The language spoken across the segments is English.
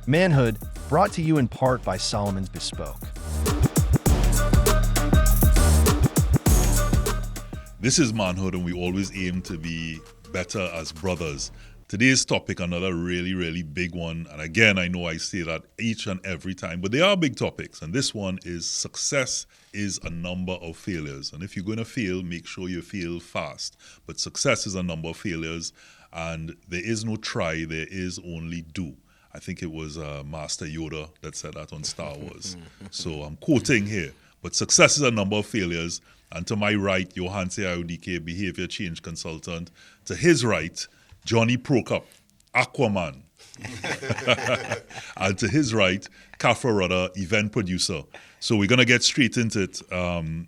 Manhood, brought to you in part by Solomon's Bespoke. This is Manhood, and we always aim to be better as brothers. Today's topic, another really, really big one. And again, I know I say that each and every time, but they are big topics. And this one is success is a number of failures. And if you're going to fail, make sure you fail fast. But success is a number of failures. And there is no try, there is only do. I think it was Master Yoda that said that on Star Wars. So I'm quoting here. But success is a number of failures. And to my right, Johan Seaudike, behavior change consultant. To his right, Johnny Procope, Aquaman. And to his right, Kafra Rudder, event producer. So we're going to get straight into it.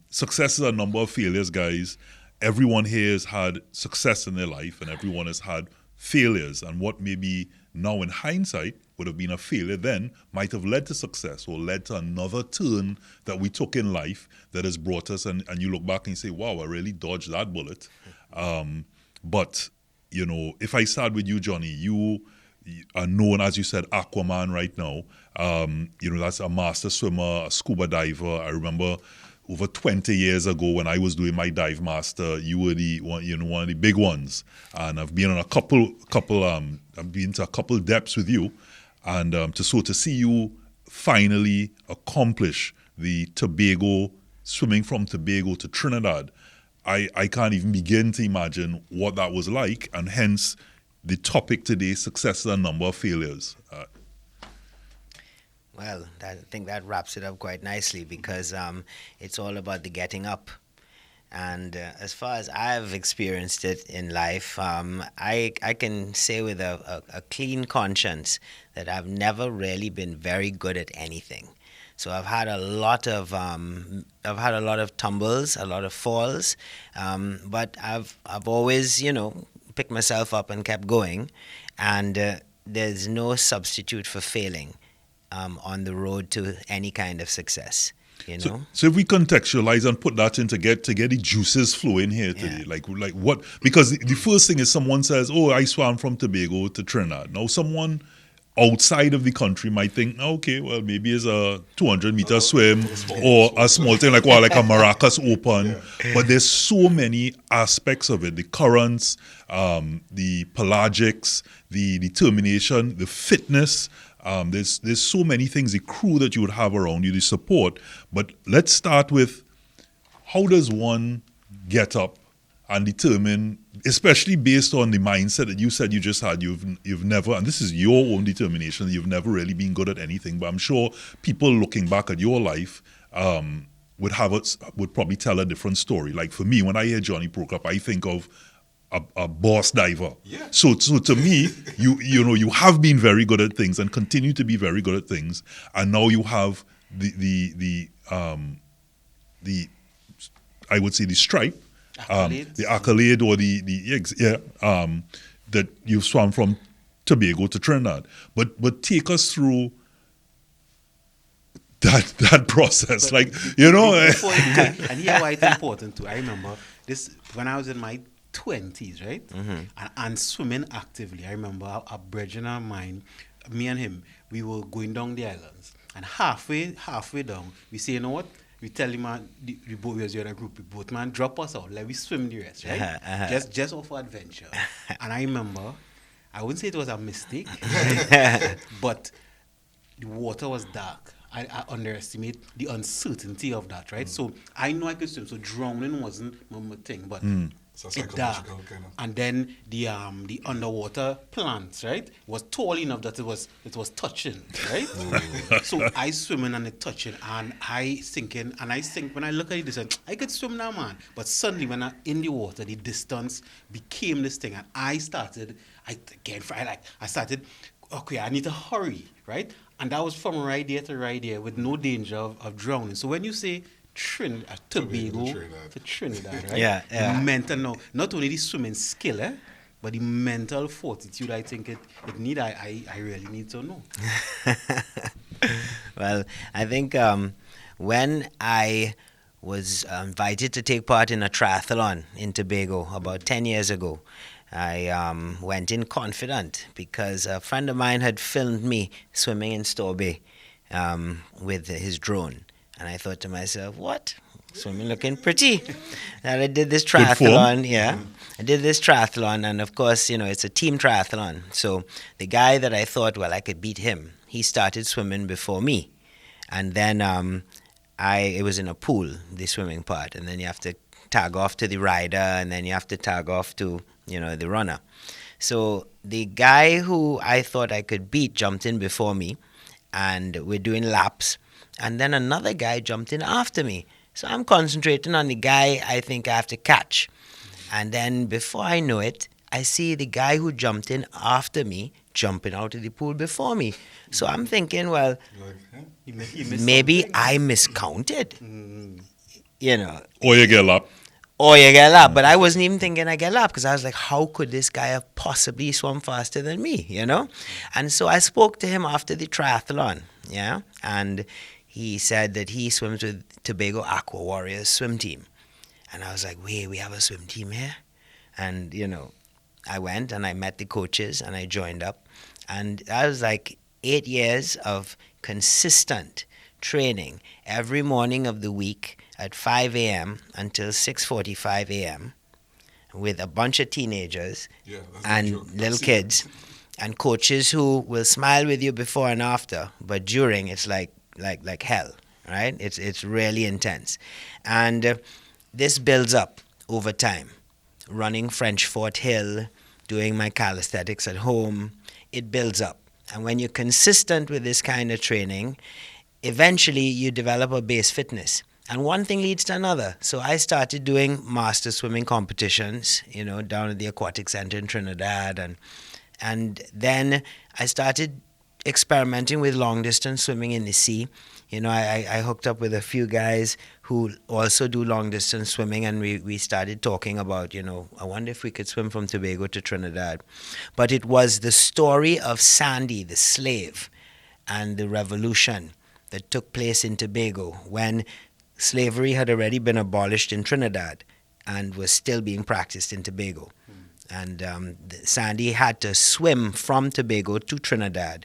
Success is a number of failures, guys. Everyone here has had success in their life, and everyone has had failures. And what maybe now in hindsight would have been a failure then might have led to success or led to another turn that we took in life that has brought us. And you look back and you say, wow, I really dodged that bullet. But you know, if I start with you, Johnny, you are known, as you said, Aquaman right now. You know, that's a master swimmer, a scuba diver. I remember over 20 years ago when I was doing my dive master, you were one of the big ones. And I've been on I've been to a couple depths with you. And to see you finally accomplish the Tobago, swimming from Tobago to Trinidad, I can't even begin to imagine what that was like, and hence the topic today, success is a number of failures. Well, I think that wraps it up quite nicely because it's all about the getting up. And as far as I've experienced it in life, I can say with a clean conscience that I've never really been very good at anything. So I've had a lot of tumbles, a lot of falls, but I've always, picked myself up and kept going. And there's no substitute for failing on the road to any kind of success. So if we contextualize and put that in to get the juices flowing here today, like what? Because the first thing is someone says, "Oh, I swam from Tobago to Trinidad." Now someone outside of the country might think, okay, well, maybe it's a 200-meter swim or a small thing like a Maracas Open. Yeah. But there's so many aspects of it: the currents, the pelagics, the determination, the fitness. There's so many things, the crew that you would have around you, the support. But let's start with, how does one get up and determine, especially based on the mindset that you said you just had, you've never, and this is your own determination, you've never really been good at anything, but I'm sure people looking back at your life would probably tell a different story. Like for me, when I hear Johnny Procope, I think of a boss diver. Yeah. So to me, you have been very good at things and continue to be very good at things, and now you have the I would say the stripe, the accolade or that you swam from Tobago to Trinidad. But take us through that process, but before and here why it's important too. I remember this when I was in my 20s, right? Mm-hmm. And swimming actively. I remember a brethren of mine, me and him, we were going down the islands. And halfway down, we say, you know what? We tell him, we both was in a group, we both, man, drop us out, let we swim the rest, right? Just off for adventure. And I remember, I wouldn't say it was a mistake, but the water was dark. I underestimate the uncertainty of that, right? So I know I could swim, so drowning wasn't my thing, but it's dark. Kind of. And then the underwater plants, right, was tall enough that it was touching, right? So I swimming and it touching, and I sinking, and I think when I look at it, I could swim now, man. But suddenly when I'm in the water, the distance became this thing, and I started, okay, I need to hurry, right? And that was from right there to right there with no danger of drowning. So when you say Tobago to Trinidad, right? Yeah. Mental, not only the swimming skill, but the mental fortitude, I think it need. I really need to know. Well, I think when I was invited to take part in a triathlon in Tobago about 10 years ago, I went in confident because a friend of mine had filmed me swimming in Store Bay with his drone. And I thought to myself, what? Swimming looking pretty. And I did this Good form. triathlon, yeah. I did this triathlon, and of course, it's a team triathlon. So the guy that I thought, well, I could beat him, he started swimming before me. And then it was in a pool, the swimming part. And then you have to tag off to the rider, and then you have to tag off to, the runner. So the guy who I thought I could beat jumped in before me, and we're doing laps. And then another guy jumped in after me. So I'm concentrating on the guy I think I have to catch. And then before I know it, I see the guy who jumped in after me jumping out of the pool before me. So I'm thinking, well, maybe I miscounted. Or you get up. Or you get lapped. But I wasn't even thinking I get lapped because I was like, how could this guy have possibly swum faster than me, And so I spoke to him after the triathlon, yeah? And he said that he swims with Tobago Aqua Warriors swim team. And I was like, wait, we have a swim team here? And, I went and I met the coaches and I joined up. And that was like 8 years of consistent training every morning of the week at 5 a.m. until 6:45 a.m. with a bunch of teenagers and little kids and coaches who will smile with you before and after, but during it's like hell, right? It's really intense. And this builds up over time. Running French Fort Hill, doing my calisthenics at home, it builds up. And when you're consistent with this kind of training, eventually you develop a base fitness. And one thing leads to another. So I started doing master swimming competitions, down at the Aquatic Center in Trinidad. And then I started experimenting with long distance swimming in the sea. I hooked up with a few guys who also do long distance swimming, and we started talking about, I wonder if we could swim from Tobago to Trinidad. But it was the story of Sandy, the slave, and the revolution that took place in Tobago when slavery had already been abolished in Trinidad and was still being practiced in Tobago. And Sandy had to swim from Tobago to Trinidad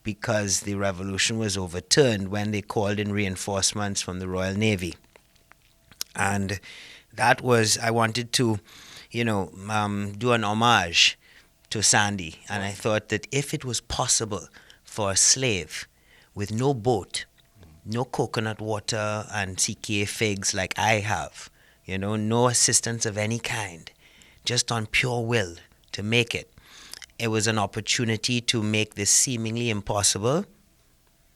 because the revolution was overturned when they called in reinforcements from the Royal Navy. And that was, I wanted to, do an homage to Sandy. And I thought that if it was possible for a slave with no boat, no coconut water and CKA figs like I have, no assistance of any kind, just on pure will to make it. It was an opportunity to make this seemingly impossible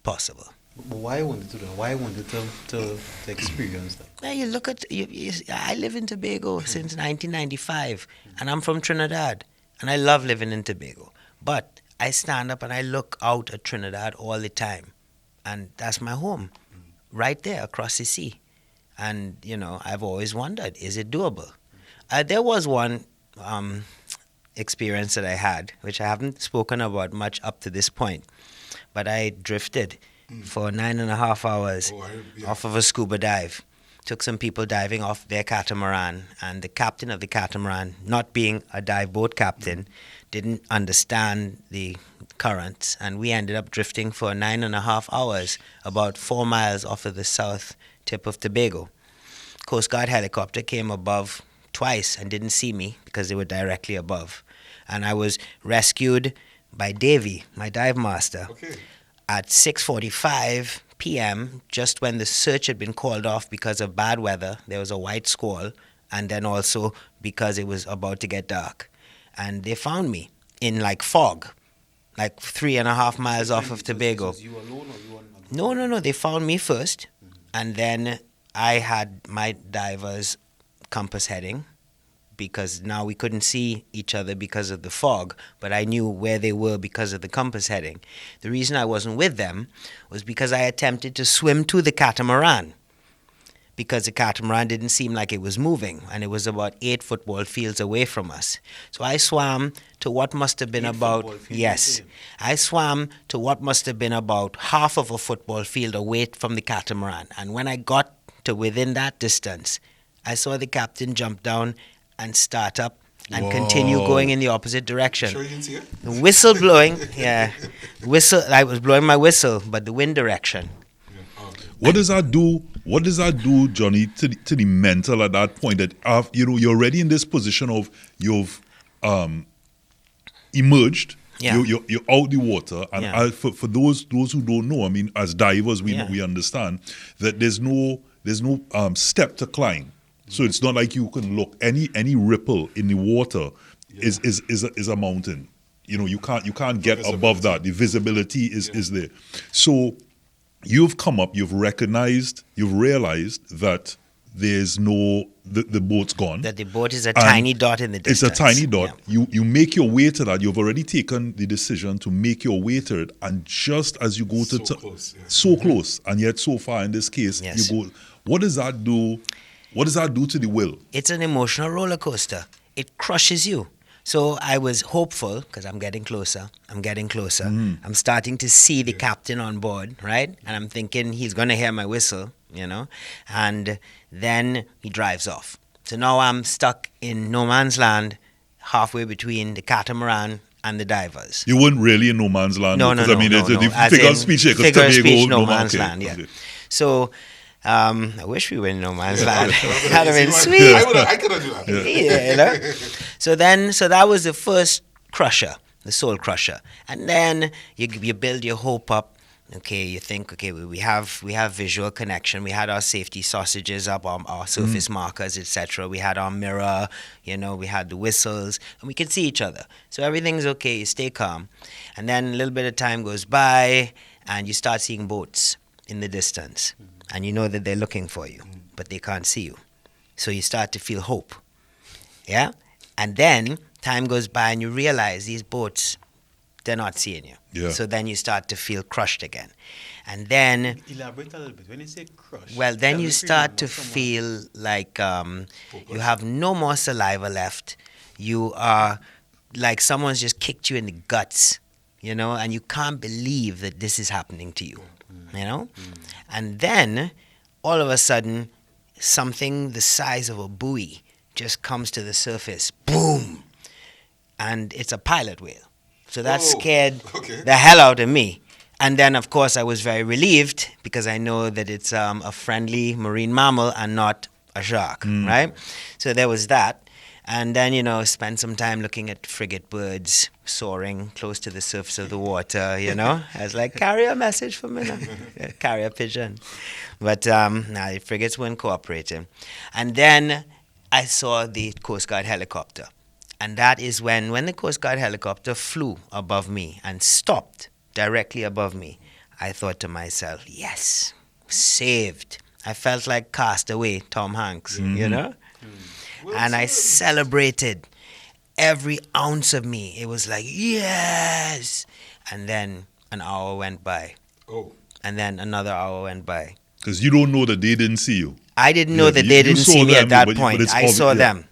possible. But why wanted to do that? Why wanted to experience that? Now you look at, I live in Tobago since 1995, and I'm from Trinidad, and I love living in Tobago. But I stand up and I look out at Trinidad all the time, and that's my home, right there across the sea. And, I've always wondered, is it doable? There was one experience that I had, which I haven't spoken about much up to this point, but I drifted for 9.5 hours off of a scuba dive. Took some people diving off their catamaran, and the captain of the catamaran, not being a dive boat captain, didn't understand the currents, and we ended up drifting for 9.5 hours about 4 miles off of the south tip of Tobago. Coast Guard helicopter came above twice and didn't see me because they were directly above. And I was rescued by Davey, my dive master, at 6:45 p.m., just when the search had been called off because of bad weather. There was a white squall, and then also because it was about to get dark. And they found me in fog, 3.5 miles off of Tobago. Was you alone or you were not? No. They found me first, and then I had my diver's compass heading, because now we couldn't see each other because of the fog, but I knew where they were because of the compass heading. The reason I wasn't with them was because I attempted to swim to the catamaran, because the catamaran didn't seem like it was moving, and it was about 8 football fields away from us. So I swam to what must have been about, I swam to what must have been about half of a football field away from the catamaran. And when I got to within that distance, I saw the captain jump down and start up and continue going in the opposite direction. Sure you can see it? The whistle blowing, yeah. Whistle. I was blowing my whistle, but the wind direction. What does that do? What does that do, Johnny, to the mental at that point? That you're already in this position of you've emerged. Yeah. You're out the water, and Yeah. for those who don't know, I mean, as divers, we Yeah. we understand that there's no step to climb. So it's not like you can look any ripple in the water is a mountain. You can't get above that. The visibility is there. So you've come up, you've realized that there's the boat's gone. That the boat is a And tiny dot in the It's distance. a tiny dot. Yeah. You make your way to that. You've already taken the decision to make your way to it, and just as you go So close, yeah. so close, and yet so far in this case, Yes. you go. What does that do? What does that do to the will? It's an emotional roller coaster. It crushes you. So I was hopeful because I'm getting closer. I'm starting to see the captain on board, right? And I'm thinking he's going to hear my whistle, and then he drives off. So now I'm stuck in no man's land, halfway between the catamaran and the divers. You weren't really in no man's land. No. Because, I mean, it's no. the As figure in of speech here, 'cause figure of Tobago, speech, no man, man's okay, land, yeah. okay. So I wish we were in no man's land. That'd have been See, sweet. I could have do that. Yeah. So that was the first crusher, the soul crusher, and then you build your hope up. Okay, you think, okay, we have visual connection. We had our safety sausages up, our surface markers, etc. We had our mirror, we had the whistles, and we could see each other. So everything's okay. You stay calm, and then a little bit of time goes by, and you start seeing boats in the distance, and you know that they're looking for you, but they can't see you. So you start to feel hope. Yeah? And then time goes by and you realize these boats, they're not seeing you. Yeah. So then you start to feel crushed again. And then, Elaborate a little bit. When you say crush, well, then tell you me start to someone- feel like you have no more saliva left. You are like someone's just kicked you in the guts, and you can't believe that this is happening to you, And then, all of a sudden, something the size of a buoy just comes to the surface. Boom! And it's a pilot whale. So that Whoa. scared Okay. the hell out of me. And then, of course, I was very relieved because I know that it's a friendly marine mammal and not a shark, right? So there was that. And then, spend some time looking at frigate birds soaring close to the surface of the water, I was like, carry a message for me now. Carry a pigeon. But the frigates weren't cooperating. And then I saw the Coast Guard helicopter. And that is when the Coast Guard helicopter flew above me and stopped directly above me, I thought to myself, yes, saved. I felt like Castaway, Tom Hanks, And I celebrated every ounce of me. It was like, yes. And then an hour went by. Oh. And then another hour went by. Because you don't know that they didn't see you. I didn't know Yeah, that you- they you didn't saw see me them, at that but point. it's I saw yeah. them,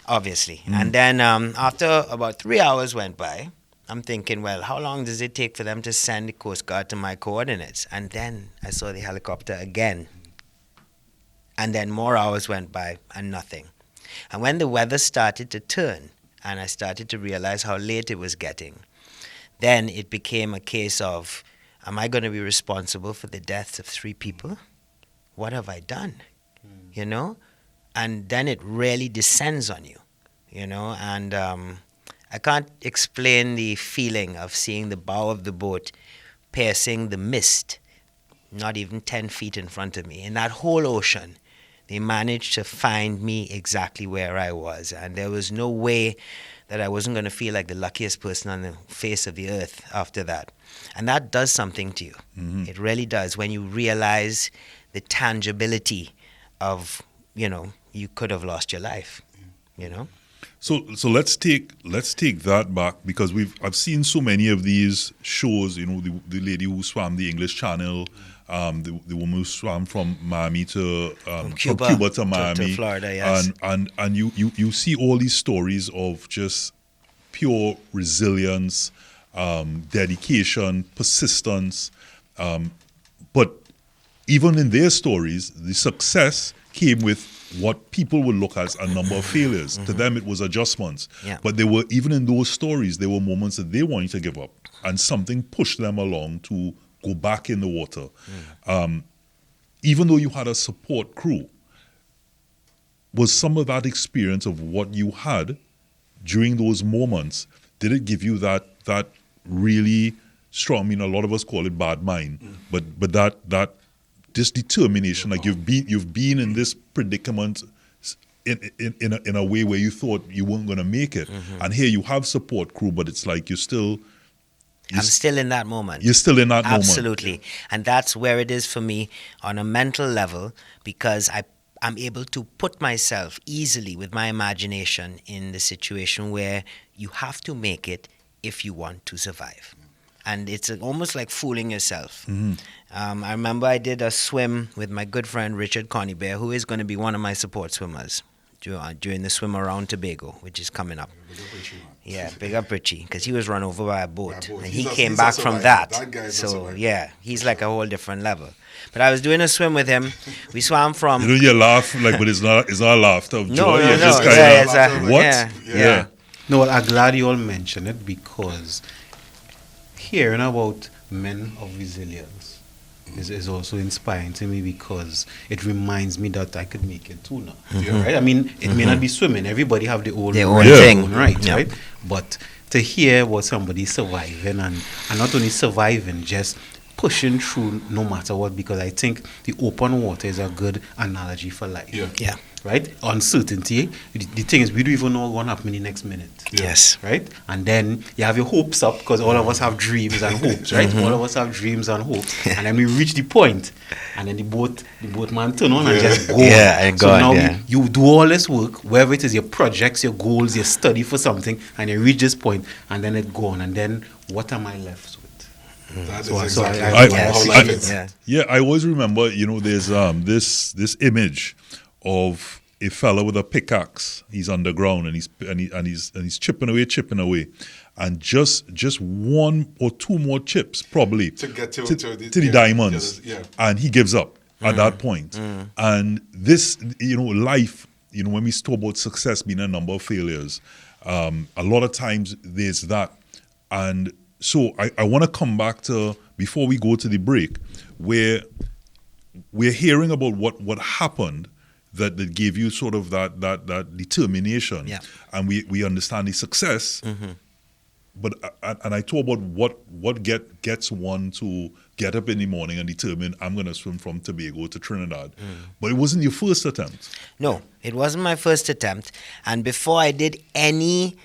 obviously. And then after about 3 hours went by, I'm thinking, well, how long does it take for them to send the Coast Guard to my coordinates? And then I saw the helicopter again. And then more hours went by and nothing. And when the weather started to turn and I started to realize how late it was getting, then it became a case of, am I going to be responsible for the deaths of 3 people? What have I done? And then it really descends on you, and I can't explain the feeling of seeing the bow of the boat piercing the mist, not even 10 feet in front of me. In that whole ocean, they managed to find me exactly where I was, and there was no way that I wasn't going to feel like the luckiest person on the face of the earth after that. And that does something to you. It really does. When you realize the tangibility of, you could have lost your life, So let's take that back, because I've seen so many of these shows. The lady who swam the English Channel, the woman who swam from Miami to from Cuba to Miami, to Florida, yes. and you see all these stories of just pure resilience, dedication, persistence, but even in their stories, the success came with what people would look as a number of failures. To them, it was adjustments. Yeah. But there were, even in those stories, there were moments that they wanted to give up, and something pushed them along to go back in the water. Even though you had a support crew, was some of that experience of what you had during those moments, did it give you that really strong, I mean, a lot of us call it bad mind, but that this determination, like you've been in this predicament in a way where you thought you weren't going to make it, and here you have support crew, but it's like I'm still in that moment. You're still in that moment. Absolutely. And that's where it is for me on a mental level, because I'm able to put myself easily with my imagination in the situation where you have to make it if you want to survive. And it's almost like fooling yourself. I remember I did a swim with my good friend Richard Coneybear, who is going to be one of my support swimmers during the swim around Tobago, which is coming up. Yeah, big up Richie, because he was run over by a boat. And he came back from that. So, yeah, he's like a whole different level. But I was doing a swim with him. We swam from... You know, you laugh, like, but it's not laughter of joy. No. You're just kind of, what? Yeah. No, well, I'm glad you all mentioned it, because hearing about men of resilience is also inspiring to me, because it reminds me that I could make it too now. Right? I mean, it may not be swimming. Everybody have their own thing. Right? But to hear what somebody's surviving, and not only surviving, just pushing through no matter what, because I think the open water is a good analogy for life. Yeah. Right? Uncertainty. The thing is, we don't even know what's going to happen in the next minute. Yes. Right? And then you have your hopes up, because all of us have dreams and hopes, right? All of us have dreams and hopes. And then we reach the point, and then the boatman turn on and just go. Yeah, and so God, now you do all this work, wherever it is, your projects, your goals, your study for something, and you reach this point, and then it's gone. And then what am I left with? That is So exactly I how life is. Yeah, I always remember, there's this image of a fella with a pickaxe. He's underground, and he's chipping away, and just one or two more chips probably To get to the diamonds, and he gives up at that point. And this, life, when we talk about success being a number of failures, a lot of times there's that. And so I want to come back to, before we go to the break, where we're hearing about what happened that gave you sort of that determination, and we understand the success. But and I talk about what gets one to get up in the morning and determine, I'm going to swim from Tobago to Trinidad. But it wasn't your first attempt. No, it wasn't my first attempt. And before I did any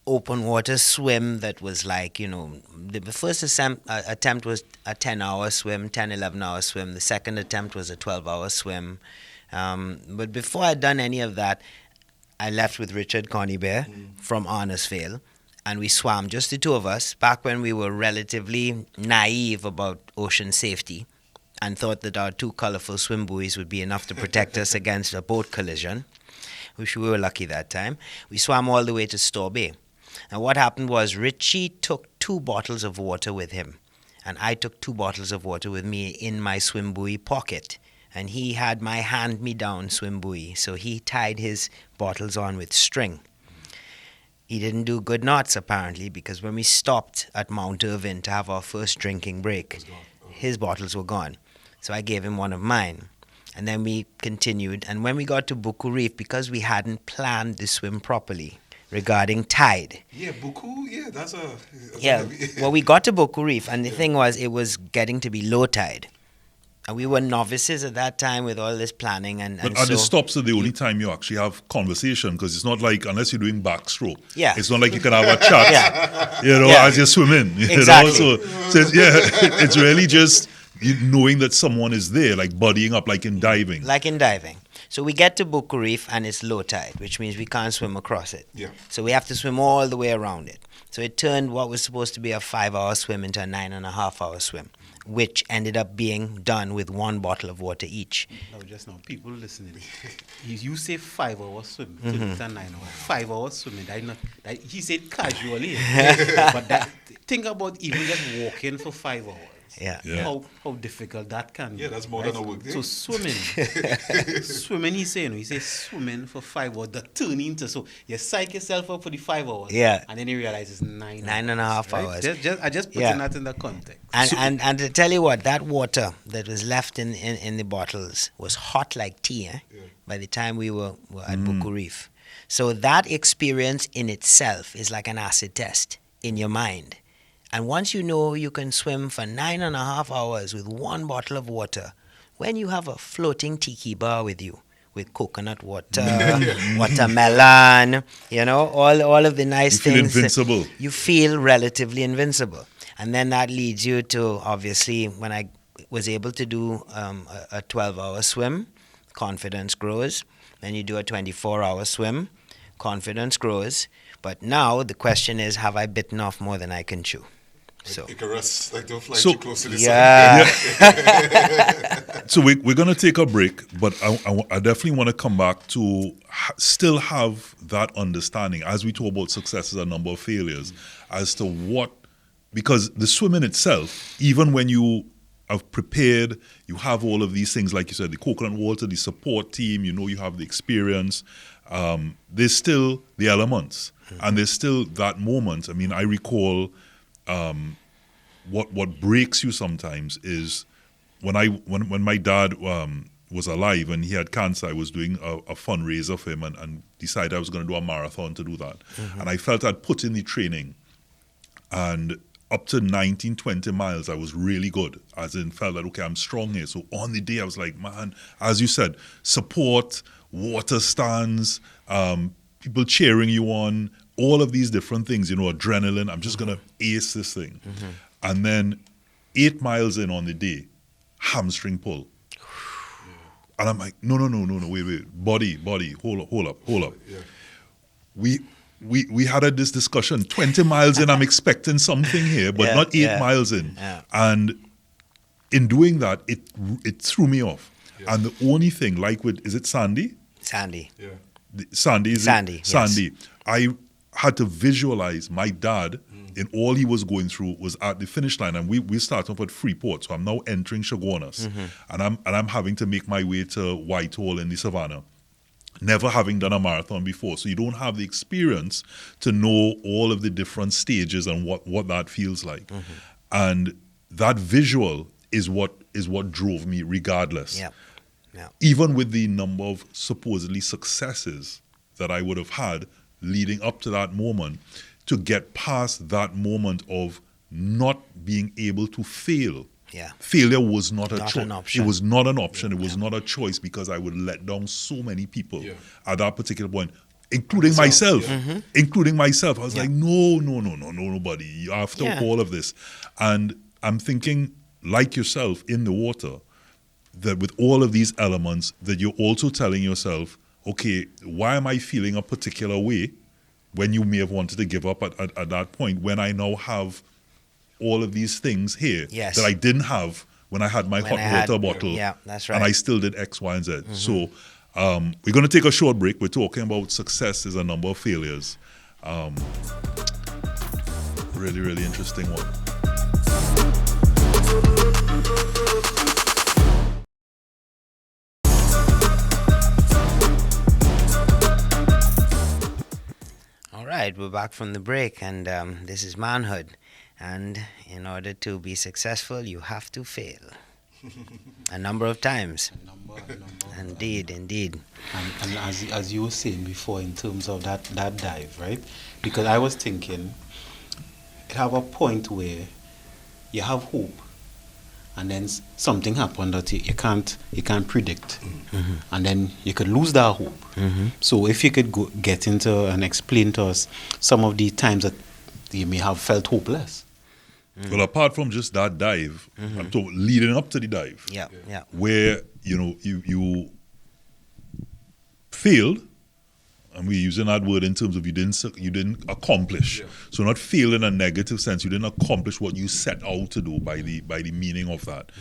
open water swim that was like, the first attempt was a 10-hour swim, 11-hour swim. The second attempt was a 12-hour swim. But before I'd done any of that, I left with Richard Coneybear from Arnesvale, and we swam, just the two of us, back when we were relatively naive about ocean safety and thought that our two colorful swim buoys would be enough to protect us against a boat collision, which we were lucky that time. We swam all the way to Store Bay. And what happened was Richie took 2 bottles of water with him, and I took 2 bottles of water with me in my swim buoy pocket. And he had my hand-me-down swim buoy, so he tied his bottles on with string. He didn't do good knots, apparently, because when we stopped at Mount Irving to have our first drinking break, his bottles were gone. So I gave him one of mine. And then we continued. And when we got to Buku Reef, because we hadn't planned the swim properly regarding tide. Yeah, Buku, that's a... Well, we got to Buku Reef, and the thing was, it was getting to be low tide. And we were novices at that time with all this planning. But the stops are the only time you actually have conversation, because it's not like, unless you're doing backstroke, it's not like you can have a chat, as you're swimming. Exactly. So it's really just knowing that someone is there, like buddying up, like in diving. So we get to Buku Reef, and it's low tide, which means we can't swim across it. Yeah. So we have to swim all the way around it. So it turned what was supposed to be a 5-hour swim into a 9.5-hour swim, which ended up being done with 1 bottle of water each. No, just now, people listening. You say 5-hour swim, 9 hours. 5 hours swimming. He said casually. But think about even just walking for 5 hours. Yeah. Yeah. How difficult that can be. Yeah, that's more than a work day. So swimming, he says swimming for 5 hours, the turning into, so you psych yourself up for the 5 hours. Yeah. And then you realize it's 9 9 and a half right? hours. I just putting Yeah. that in the context. And to tell you what, that water that was left in the bottles was hot like tea by the time we were at Buku Reef. So that experience in itself is like an acid test in your mind. And once you know you can swim for 9 and a half hours with one bottle of water, when you have a floating tiki bar with you, with coconut water, watermelon, all of the nice You feel things. invincible. You feel relatively invincible. And then that leads you to, obviously, when I was able to do a 12-hour swim, confidence grows. Then you do a 24-hour swim, confidence grows. But now the question is, have I bitten off more than I can chew? So, Icarus, like don't fly So- too close to the yeah. So we're going to take a break, but I definitely want to come back to still have that understanding as we talk about successes and number of failures as to what, because the swimming itself, even when you have prepared, you have all of these things, like you said, the coconut water, the support team, you have the experience, there's still the elements and there's still that moment. I mean, I recall what breaks you sometimes is when my dad was alive and he had cancer, I was doing a fundraiser for him and decided I was going to do a marathon to do that. And I felt I'd put in the training, and up to 19, 20 miles, I was really good, as in felt that, okay, I'm strong here. So on the day, I was like, man, as you said, support, water stands, people cheering you on, all of these different things, adrenaline. I'm just going to ace this thing. And then 8 miles in on the day, hamstring pull. And I'm like, no, wait, body, hold up. Yeah. We had this discussion. 20 miles in, I'm expecting something here, but not 8 miles in. Yeah. And in doing that, it threw me off. Yeah. And the only thing, like with, is it Sandy? Sandy. Yeah. Sandy, is Sandy, it? yes. Sandy. I had to visualize my dad in all he was going through was at the finish line, and we started off at Freeport, so I'm now entering Chaguanas, and I'm having to make my way to Whitehall in the Savannah, never having done a marathon before, so you don't have the experience to know all of the different stages and what that feels like, and that visual is what drove me regardless. Yeah. Yeah. Even with the number of supposedly successes that I would have had leading up to that moment, to get past that moment of not being able to fail. Yeah. Failure was not a Not choice. an option. It was not an option. It was not a choice, because I would let down so many people at that particular point, including myself. Including myself. I was like, no, nobody. You have to all of this. And I'm thinking, like yourself in the water, that with all of these elements, that you're also telling yourself, okay, why am I feeling a particular way when you may have wanted to give up at that point, when I now have all of these things here that I didn't have when I had my hot water bottle. Yeah, that's right. And I still did X, Y, and Z. So we're going to take a short break. We're talking about success is a number of failures. Really, really interesting one. All right, we're back from the break, and this is manhood. And in order to be successful, you have to fail a number of times. Indeed. And as you were saying before, in terms of that dive, right? Because I was thinking, it have a point where you have hope, and then something happened that you can't predict, and then you could lose that hope. So if you could get into and explain to us some of the times that you may have felt hopeless. Well, apart from just that dive, I'm talking leading up to the dive. Yeah. Where you failed, and we're using that word in terms of you didn't accomplish. So not fail in a negative sense. You didn't accomplish what you set out to do by the meaning of that.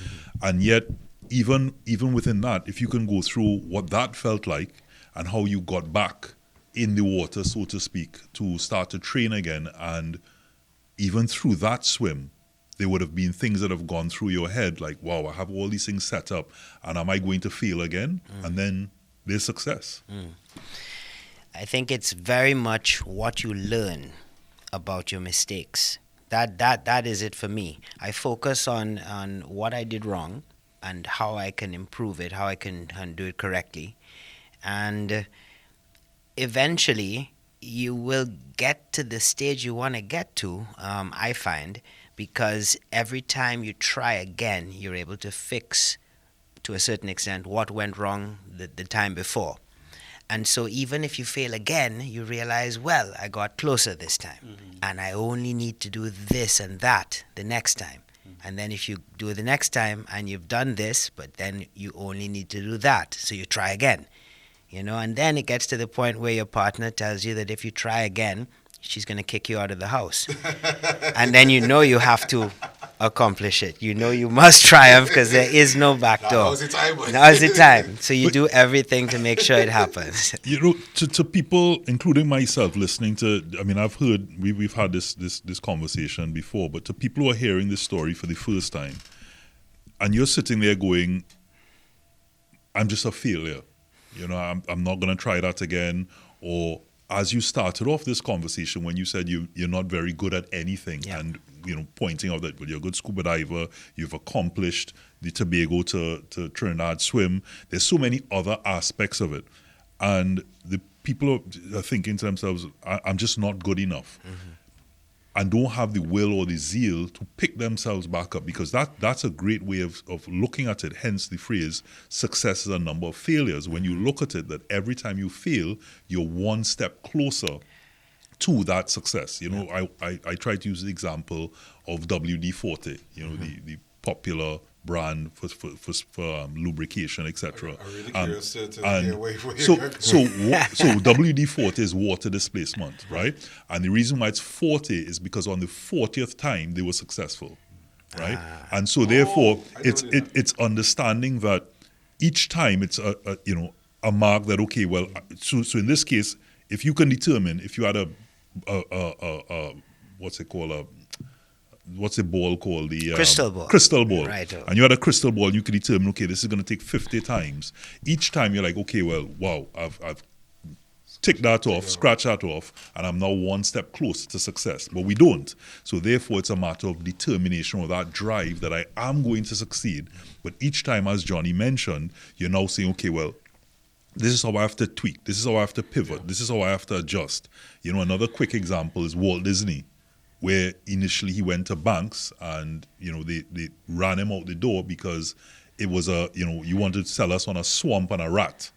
And yet, even within that, if you can go through what that felt like and how you got back in the water, so to speak, to start to train again, and even through that swim, there would have been things that have gone through your head like, wow, I have all these things set up, and am I going to fail again? And then there's success. I think it's very much what you learn about your mistakes. That is it for me. I focus on what I did wrong and how I can improve it, how I can do it correctly. And eventually, you will get to the stage you want to get to, I find, because every time you try again, you're able to fix, to a certain extent, what went wrong the time before. And so even if you fail again, you realize, well, I got closer this time. And I only need to do this and that the next time. And then if you do it the next time and you've done this, but then you only need to do that. So you try again. And then it gets to the point where your partner tells you that if you try again, she's going to kick you out of the house. And then you have to accomplish it. You must triumph because there is no back door. Now's the time. Now's the time. So you do everything to make sure it happens. To people, including myself, listening to, I've heard, we've had this conversation before, but to people who are hearing this story for the first time, and you're sitting there going, I'm just a failure. I'm not going to try that again. Or as you started off this conversation when you said you're not very good at anything, and pointing out that you're a good scuba diver, you've accomplished the Tobago to Trinidad swim. There's so many other aspects of it, and the people are thinking to themselves, I'm just not good enough. And don't have the will or the zeal to pick themselves back up, because that's a great way of looking at it. Hence the phrase, success is a number of failures. When you look at it, that every time you fail, you're one step closer to that success. I try to use the example of WD-40, the popular brand for lubrication, etc. I'm really curious to hear where so WD-40 is water displacement, right? And the reason why it's 40 is because on the 40th time they were successful, right? And so therefore it's understanding that each time it's a mark that, okay, well, so in this case, if you can determine, if you had a what's it called, what's the ball called? The crystal ball. Crystal ball. Right. And you had a crystal ball, you could determine, okay, this is going to take 50 times. Each time you're like, okay, well, wow, I've ticked that off, scratch that off, and I'm now one step closer to success. But we don't. So therefore, it's a matter of determination, or that drive that I am going to succeed. But each time, as Johnny mentioned, you're now saying, okay, well, this is how I have to tweak. This is how I have to pivot. This is how I have to adjust. Another quick example is Walt Disney, where initially he went to banks and, they ran him out the door because it was you wanted to sell us on a swamp and a rat.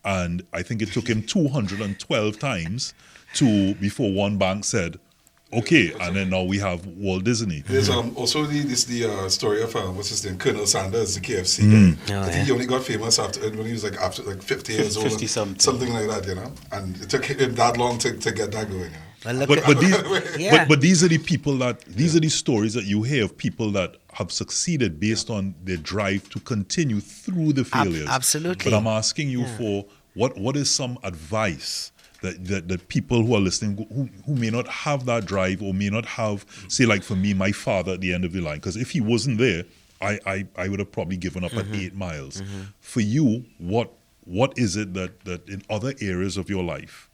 And I think it took him 212 times before one bank said, okay, and then now we have Walt Disney. There's also the story of what's his name, Colonel Sanders, the KFC guy. I think he only got famous when he was after 50 years old, 50 something like that, and it took him that long to get that going. But these are the people these are the stories that you hear of people that have succeeded based on their drive to continue through the failures. Absolutely. But I'm asking you for what is some advice that people who are listening who may not have that drive, or may not have, say, like for me, my father at the end of the line, because if he wasn't there, I would have probably given up at 8 miles. For you, what is it that in other areas of your life,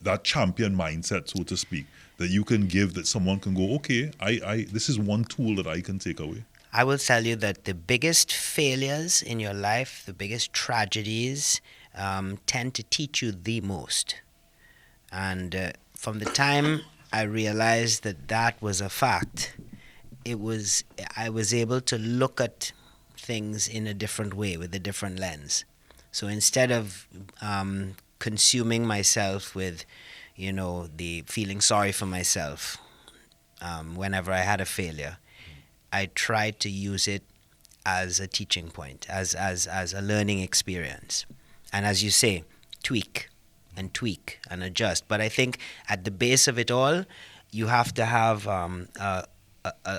that champion mindset, so to speak, that you can give, that someone can go, okay, I this is one tool that I can take away? I will tell you that the biggest failures in your life, the biggest tragedies, tend to teach you the most. And from the time I realized that was a fact, I was able to look at things in a different way, with a different lens. So instead of consuming myself with, the feeling sorry for myself whenever I had a failure, I tried to use it as a teaching point, as a learning experience. And as you say, tweak and adjust. But I think at the base of it all, you have to have a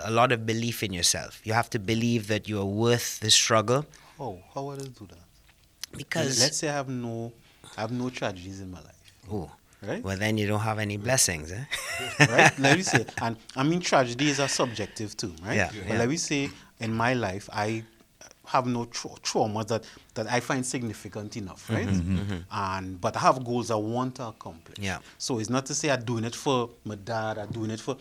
lot of belief in yourself. You have to believe that you are worth the struggle. How would I do that? Because let's say I have no tragedies in my life. Oh. right? Well, then you don't have any blessings, eh? Right? Let me say, and I mean, tragedies are subjective too, right? Yeah, But yeah. let me say, in my life, I have no trauma that I find significant enough, right? But I have goals I want to accomplish. Yeah. So it's not to say I'm doing it for my dad, I'm doing it for,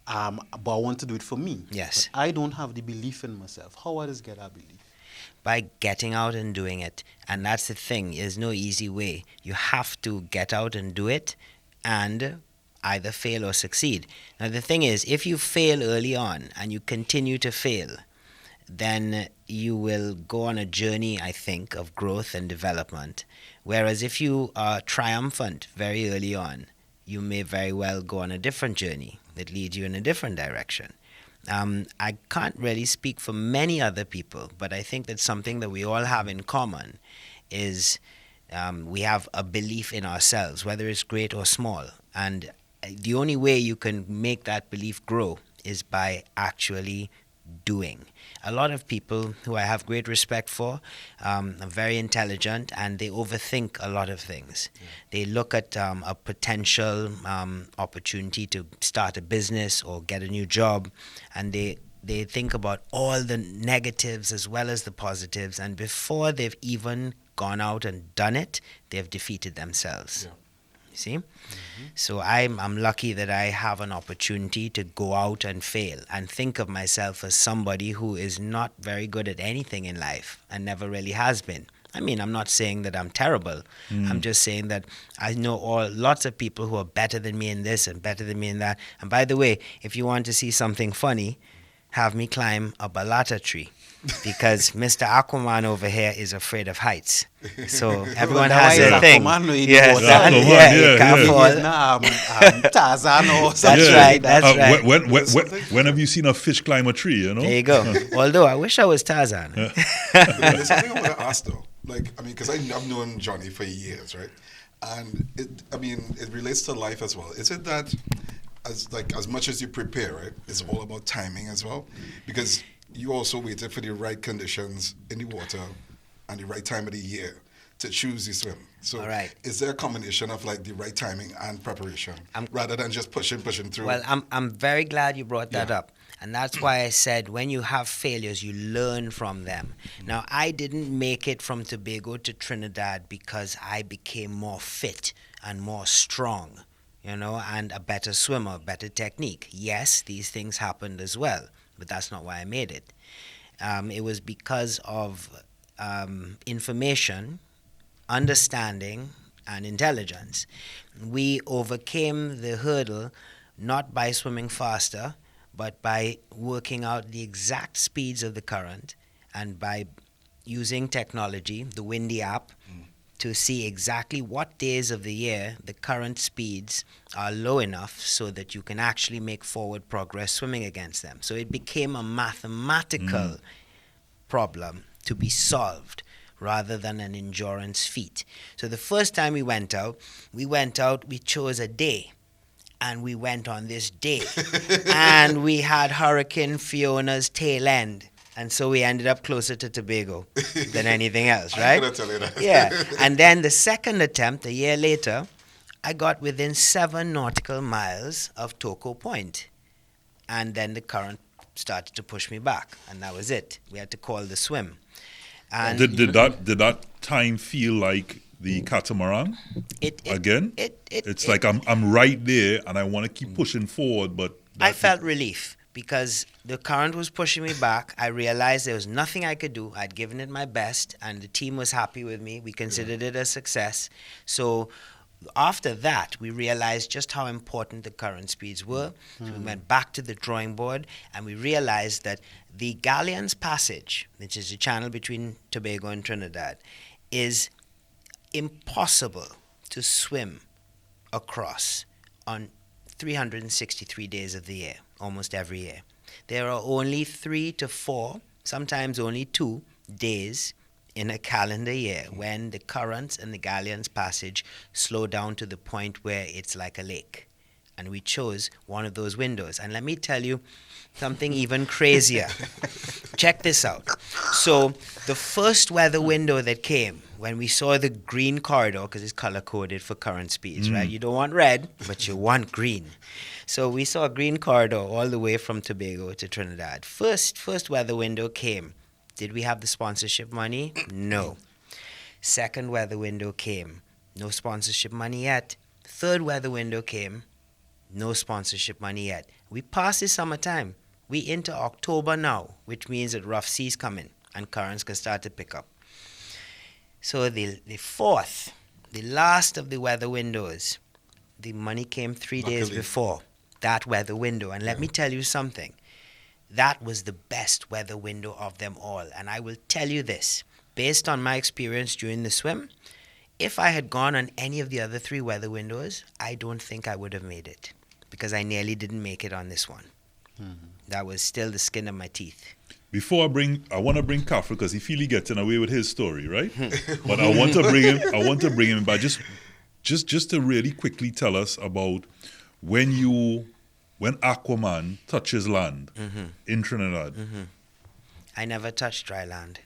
but I want to do it for me. Yes. But I don't have the belief in myself. How I just get that belief? By getting out and doing it. And that's the thing. There's no easy way. You have to get out and do it and either fail or succeed. Now, the thing is, if you fail early on and you continue to fail, then you will go on a journey, I think, of growth and development. Whereas if you are triumphant very early on, you may very well go on a different journey that leads you in a different direction. I can't really speak for many other people, but I think that something that we all have in common is we have a belief in ourselves, whether it's great or small. And the only way you can make that belief grow is by actually doing. A lot of people who I have great respect for are very intelligent, and they overthink a lot of things. They look at a potential opportunity to start a business or get a new job, and they think about all the negatives as well as the positives, and before they've even gone out and done it, they've defeated themselves. Yeah. See? So I'm lucky that I have an opportunity to go out and fail and think of myself as somebody who is not very good at anything in life and never really has been. I mean, I'm not saying that I'm terrible. I'm just saying that I know lots of people who are better than me in this and better than me in that. And by the way, if you want to see something funny, have me climb a balata tree, because Mr. Aquaman over here is afraid of heights. So everyone has their thing. Yes, you can't fall. Tarzan or That's something. right. That's right. When have you seen a fish climb a tree? You know. There you go. Although I wish I was Tarzan. There's something I want to ask though. Like, I mean, because I've known Johnny for years, right? And it relates to life as well. Is it that as much as you prepare, right, it's all about timing as well? Because you also waited for the right conditions in the water and the right time of the year to choose the swim. So All right. Is there a combination of like the right timing and preparation rather than just pushing through? Well, I'm very glad you brought that up. And that's why I said when you have failures, you learn from them. Now, I didn't make it from Tobago to Trinidad because I became more fit and more strong, and a better swimmer, better technique. Yes, these things happened as well, but that's not why I made it. It was because of information, understanding, and intelligence. We overcame the hurdle not by swimming faster, but by working out the exact speeds of the current and by using technology, the Windy app, to see exactly what days of the year the current speeds are low enough so that you can actually make forward progress swimming against them. So it became a mathematical problem to be solved rather than an endurance feat. So the first time we went out, we chose a day. And we went on this day. And we had Hurricane Fiona's tail end. And so we ended up closer to Tobago than anything else, right? I'm gonna tell you that. Yeah. And then the second attempt, a year later, I got within 7 nautical miles of Toko Point. And then the current started to push me back. And that was it. We had to call the swim. And Did that time feel like the catamaran again? It's like I'm right there and I want to keep pushing forward, but I felt relief because the current was pushing me back. I realized there was nothing I could do. I'd given it my best, and the team was happy with me. We considered it a success. So after that, we realized just how important the current speeds were. So we went back to the drawing board, and we realized that the Galleon's Passage, which is the channel between Tobago and Trinidad, is impossible to swim across on 363 days of the year, almost every year. There are only 3 to 4, sometimes only 2 days in a calendar year when the currents and the Galleon's Passage slow down to the point where it's like a lake. And we chose one of those windows. And let me tell you something even crazier. Check this out. So the first weather window that came when we saw the green corridor, because it's color coded for current speeds, right? You don't want red, but you want green. So we saw a green corridor all the way from Tobago to Trinidad. First weather window came. Did we have the sponsorship money? No. Second weather window came. No sponsorship money yet. Third weather window came. No sponsorship money yet. We passed the summertime. We into October now, which means that rough seas coming and currents can start to pick up. So the fourth, the last of the weather windows, the money came 3 days Luckily. before that weather window. And let me tell you something. That was the best weather window of them all. And I will tell you this, based on my experience during the swim, if I had gone on any of the other 3 weather windows, I don't think I would have made it, because I nearly didn't make it on this one. That was still the skin of my teeth. Before I want to bring Kafra because he feel he getting away with his story, right? But I want to bring him back just to really quickly tell us about when Aquaman touches land in Trinidad. I never touched dry land.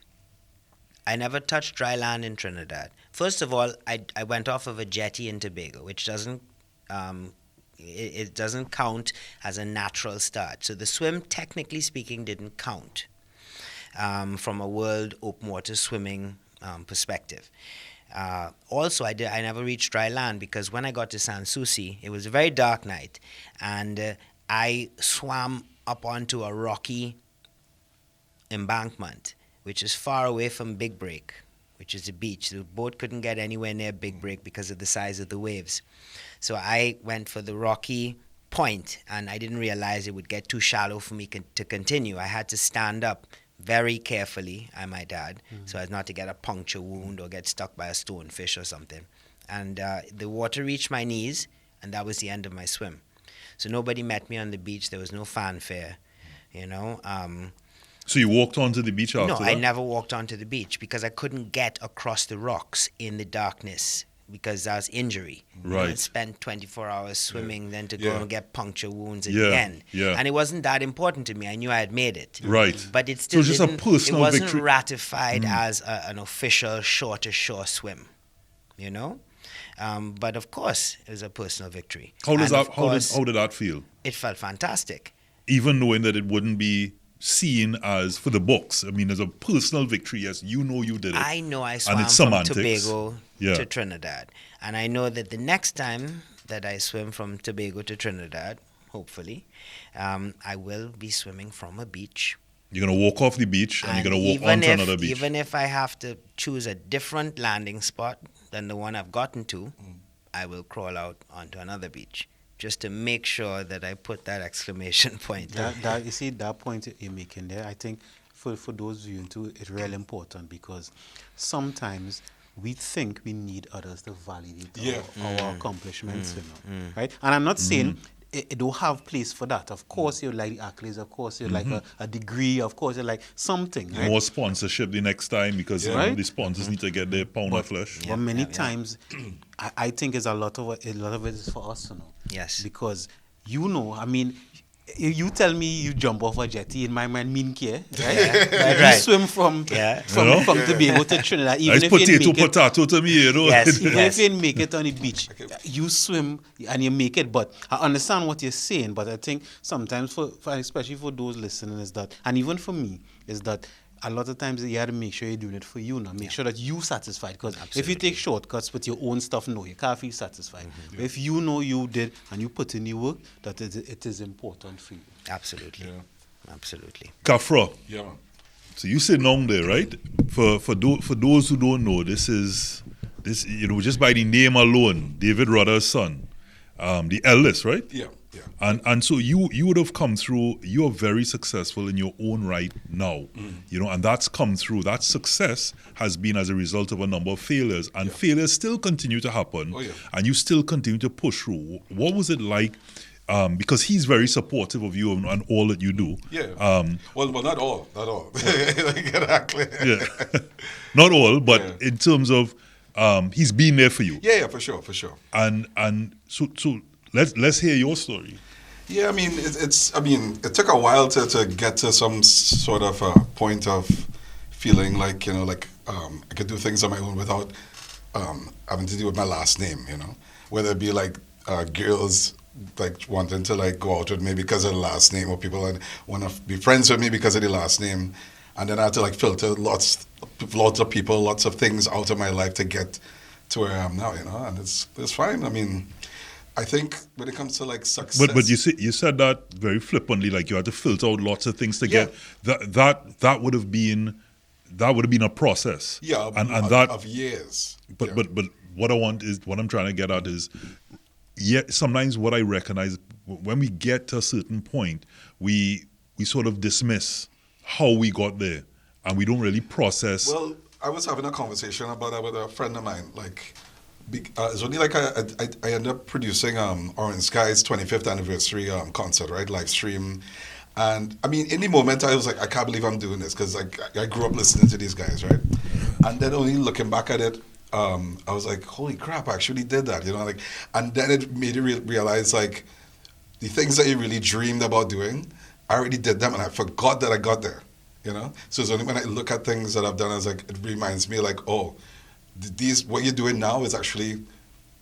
I never touched dry land in Trinidad. First of all, I went off of a jetty in Tobago, which doesn't it doesn't count as a natural start. So the swim, technically speaking, didn't count from a world open water swimming perspective. Also, I never reached dry land because when I got to San Souci, it was a very dark night, and I swam up onto a rocky embankment, which is far away from Big Break, which is the beach. The boat couldn't get anywhere near Big Break because of the size of the waves. So I went for the rocky point, and I didn't realize it would get too shallow for me to continue. I had to stand up very carefully, I might add, so as not to get a puncture wound or get stuck by a stonefish or something. And the water reached my knees, and that was the end of my swim. So nobody met me on the beach. There was no fanfare, you know. So you walked onto the beach after No, that? I never walked onto the beach because I couldn't get across the rocks in the darkness because that was injury. Right. I spent 24 hours swimming, then to go Yeah. and get puncture wounds at Yeah, the end. yeah. And it wasn't that important to me. I knew I had made it. Right. But it still just a didn't, personal it wasn't victory. ratified as an official shore-to-shore swim, you know? But of course, it was a personal victory. How And of how course, did that feel? it felt fantastic. Even knowing that it wouldn't be seen as for the books. I mean, as a personal victory, yes, you know you did it. I know I And swam it's from semantics. Tobago Yeah. to Trinidad. And I know that the next time that I swim from Tobago to Trinidad, hopefully, I will be swimming from a beach. You're going to walk off the beach and you're going to walk even onto if, another beach. Even if I have to choose a different landing spot than the one I've gotten to, I will crawl out onto another beach just to make sure that I put that exclamation point. That you see that point you're making there, I think for those viewing too, it's really important because sometimes we think we need others to validate our accomplishments, you know, right? And I'm not saying it don't have place for that. Of course, you like the accolades. Of course, you like a degree. Of course, you like something. Right? More sponsorship the next time because you know, Right. the sponsors need to get their pound of flesh. But many times, I think it's a lot of it is for us to know. Yes. Because you know, I mean, you tell me you jump off a jetty, in my mind, mean care, right? You Right. swim from Yeah. Tobago to Trinidad, even Nice if you make it. potato to me, you know. Yes. Even if you didn't make it on the beach, you swim and you make it. But I understand what you're saying. But I think sometimes, for especially for those listening, is that, and even for me, is that a lot of times you have to make sure you're doing it for you now. Make sure that you're satisfied. Because if you take shortcuts with your own stuff, no, you can't feel satisfied. But if you know you did and you put in the work, that it is important for you. Absolutely. Yeah. Absolutely. Kafra. Yeah, man. So you sit down there, right? For those who don't know, this you know just by the name alone, David Rudder's son, the eldest, right? Yeah, yeah. And so you would have come through. You are very successful in your own right now, you know, and that's come through. That success has been as a result of a number of failures, and failures still continue to happen. Oh, yeah. And you still continue to push through. What was it like? Because he's very supportive of you and all that you do. Yeah. Well, not all. Exactly. Yeah. Not all, but Yeah. in terms of he's been there for you. Yeah, for sure. And so let's hear your story. Yeah, I mean, it took a while to get to some sort of a point of feeling like, you know, like I could do things on my own without having to do with my last name, you know, whether it be like girls like wanting to like go out with me because of the last name, or people that want to be friends with me because of the last name, and then I had to like filter lots of people, lots of things out of my life to get to where I am now, you know, and it's fine. I mean, I think when it comes to like success, But you said that very flippantly, like you had to filter out lots of things to get that would have been a process. yeah, and of, of years. But Yeah. but what I'm trying to get at is, sometimes what I recognize when we get to a certain point, we sort of dismiss how we got there, and we don't really process. Well, I was having a conversation about that with a friend of mine. Like, it's only like I ended up producing Orange Sky's 25th anniversary concert, right? Live stream. And I mean, in the moment, I was like, I can't believe I'm doing this, because like I grew up listening to these guys, right? And then only looking back at it, I was like, holy crap, I actually did that, you know? Like, and then it made you realize like the things that you really dreamed about doing, I already did them, and I forgot that I got there, you know? So it's only when I look at things that I've done, I was like, it reminds me like, oh, what you're doing now is actually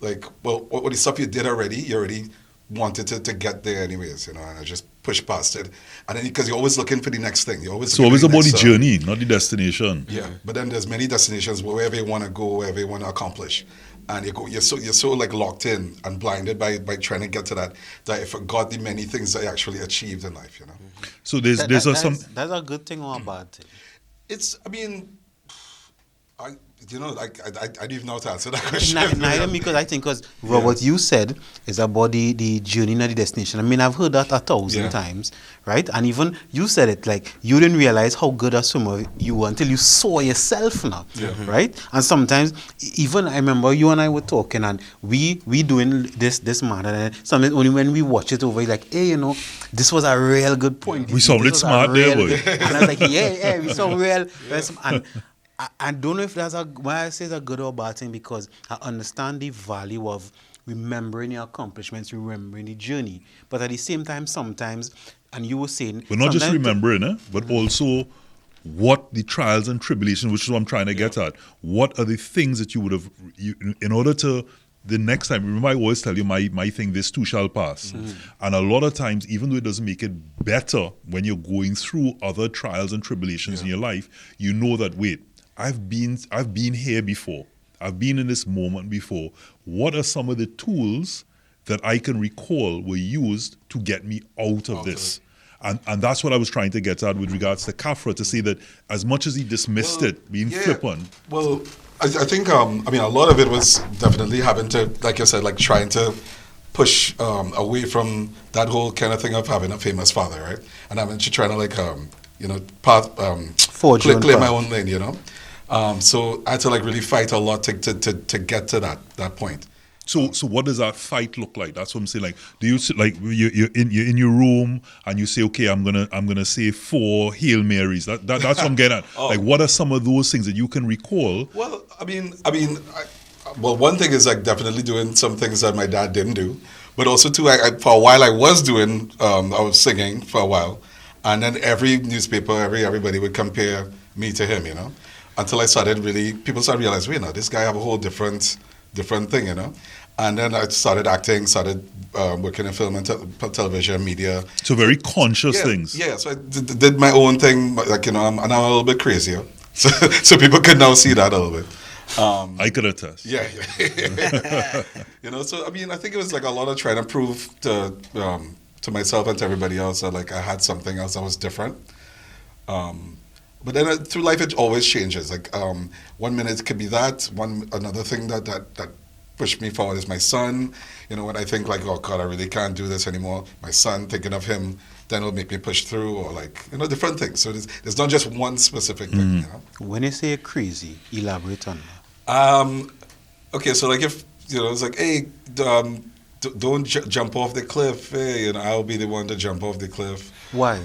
like, well, what the stuff you did already, you already wanted to get there anyways, you know, and I just pushed past it. And then because you're always looking for the next thing. It's always about the journey, not the destination. Yeah, but then there's many destinations wherever you want to go, wherever you want to accomplish. And you're so like locked in and blinded by trying to get to that you forgot the many things that you actually achieved in life, you know. So That's a good thing or a bad thing? I mean, I don't even know how to answer that question. Neither me, because I think, because what you said is about the journey, not the destination. I mean, I've heard that 1,000 times, right? And even you said it, like, you didn't realize how good a swimmer you were until you saw yourself now, right? And sometimes, even I remember you and I were talking, and we doing this matter, and sometimes only when we watch it over, like, hey, you know, this was a real good point. We sounded smart there, boy. And I was like, yeah, we sound real. And I don't know if that's why I say it's a good or bad thing, because I understand the value of remembering your accomplishments, remembering the journey. But at the same time, sometimes, and you were saying... But not just remembering, but also what the trials and tribulations, which is what I'm trying to get at. What are the things that you would have... in order to... The next time, remember I always tell you my thing, this too shall pass. And a lot of times, even though it doesn't make it better when you're going through other trials and tribulations in your life, you know that, wait, I've been here before. I've been in this moment before. What are some of the tools that I can recall were used to get me out of this? And that's what I was trying to get at with regards to Kafra, to say that as much as he dismissed it, being flippant. Well, I think, I mean, a lot of it was definitely having to, like you said, like trying to push away from that whole kind of thing of having a famous father, right? And I'm actually trying to like, clear my own lane, you know? So I had to like really fight a lot to get to that point. So what does that fight look like? That's what I'm saying. Like, do you like you're in your room and you say, okay, I'm gonna say 4 Hail Marys. That's what I'm getting at. Like, what are some of those things that you can recall? Well, well, one thing is like definitely doing some things that my dad didn't do, but also too, for a while I was doing, I was singing for a while, and then every newspaper, everybody would compare me to him, you know. Until I started people started realizing, wait, now this guy have a whole different thing, you know. And then I started acting, working in film and television, media. So very conscious things. Yeah, so I did my own thing, like, you know, and I'm a little bit crazier. So people could now see that a little bit. I could attest. Yeah. You know, so I mean, I think it was like a lot of trying to prove to myself and to everybody else that like I had something else that was different. But then through life, it always changes. Like 1 minute it could be that. Another thing that pushed me forward is my son. You know, when I think like, oh God, I really can't do this anymore. My son, thinking of him, then it'll make me push through, or like, you know, different things. So there's not just one specific thing. You know. When you say crazy, elaborate on that. Okay, so like if you know, it's like, hey, don't jump off the cliff. Hey, you know, I'll be the one to jump off the cliff. Why?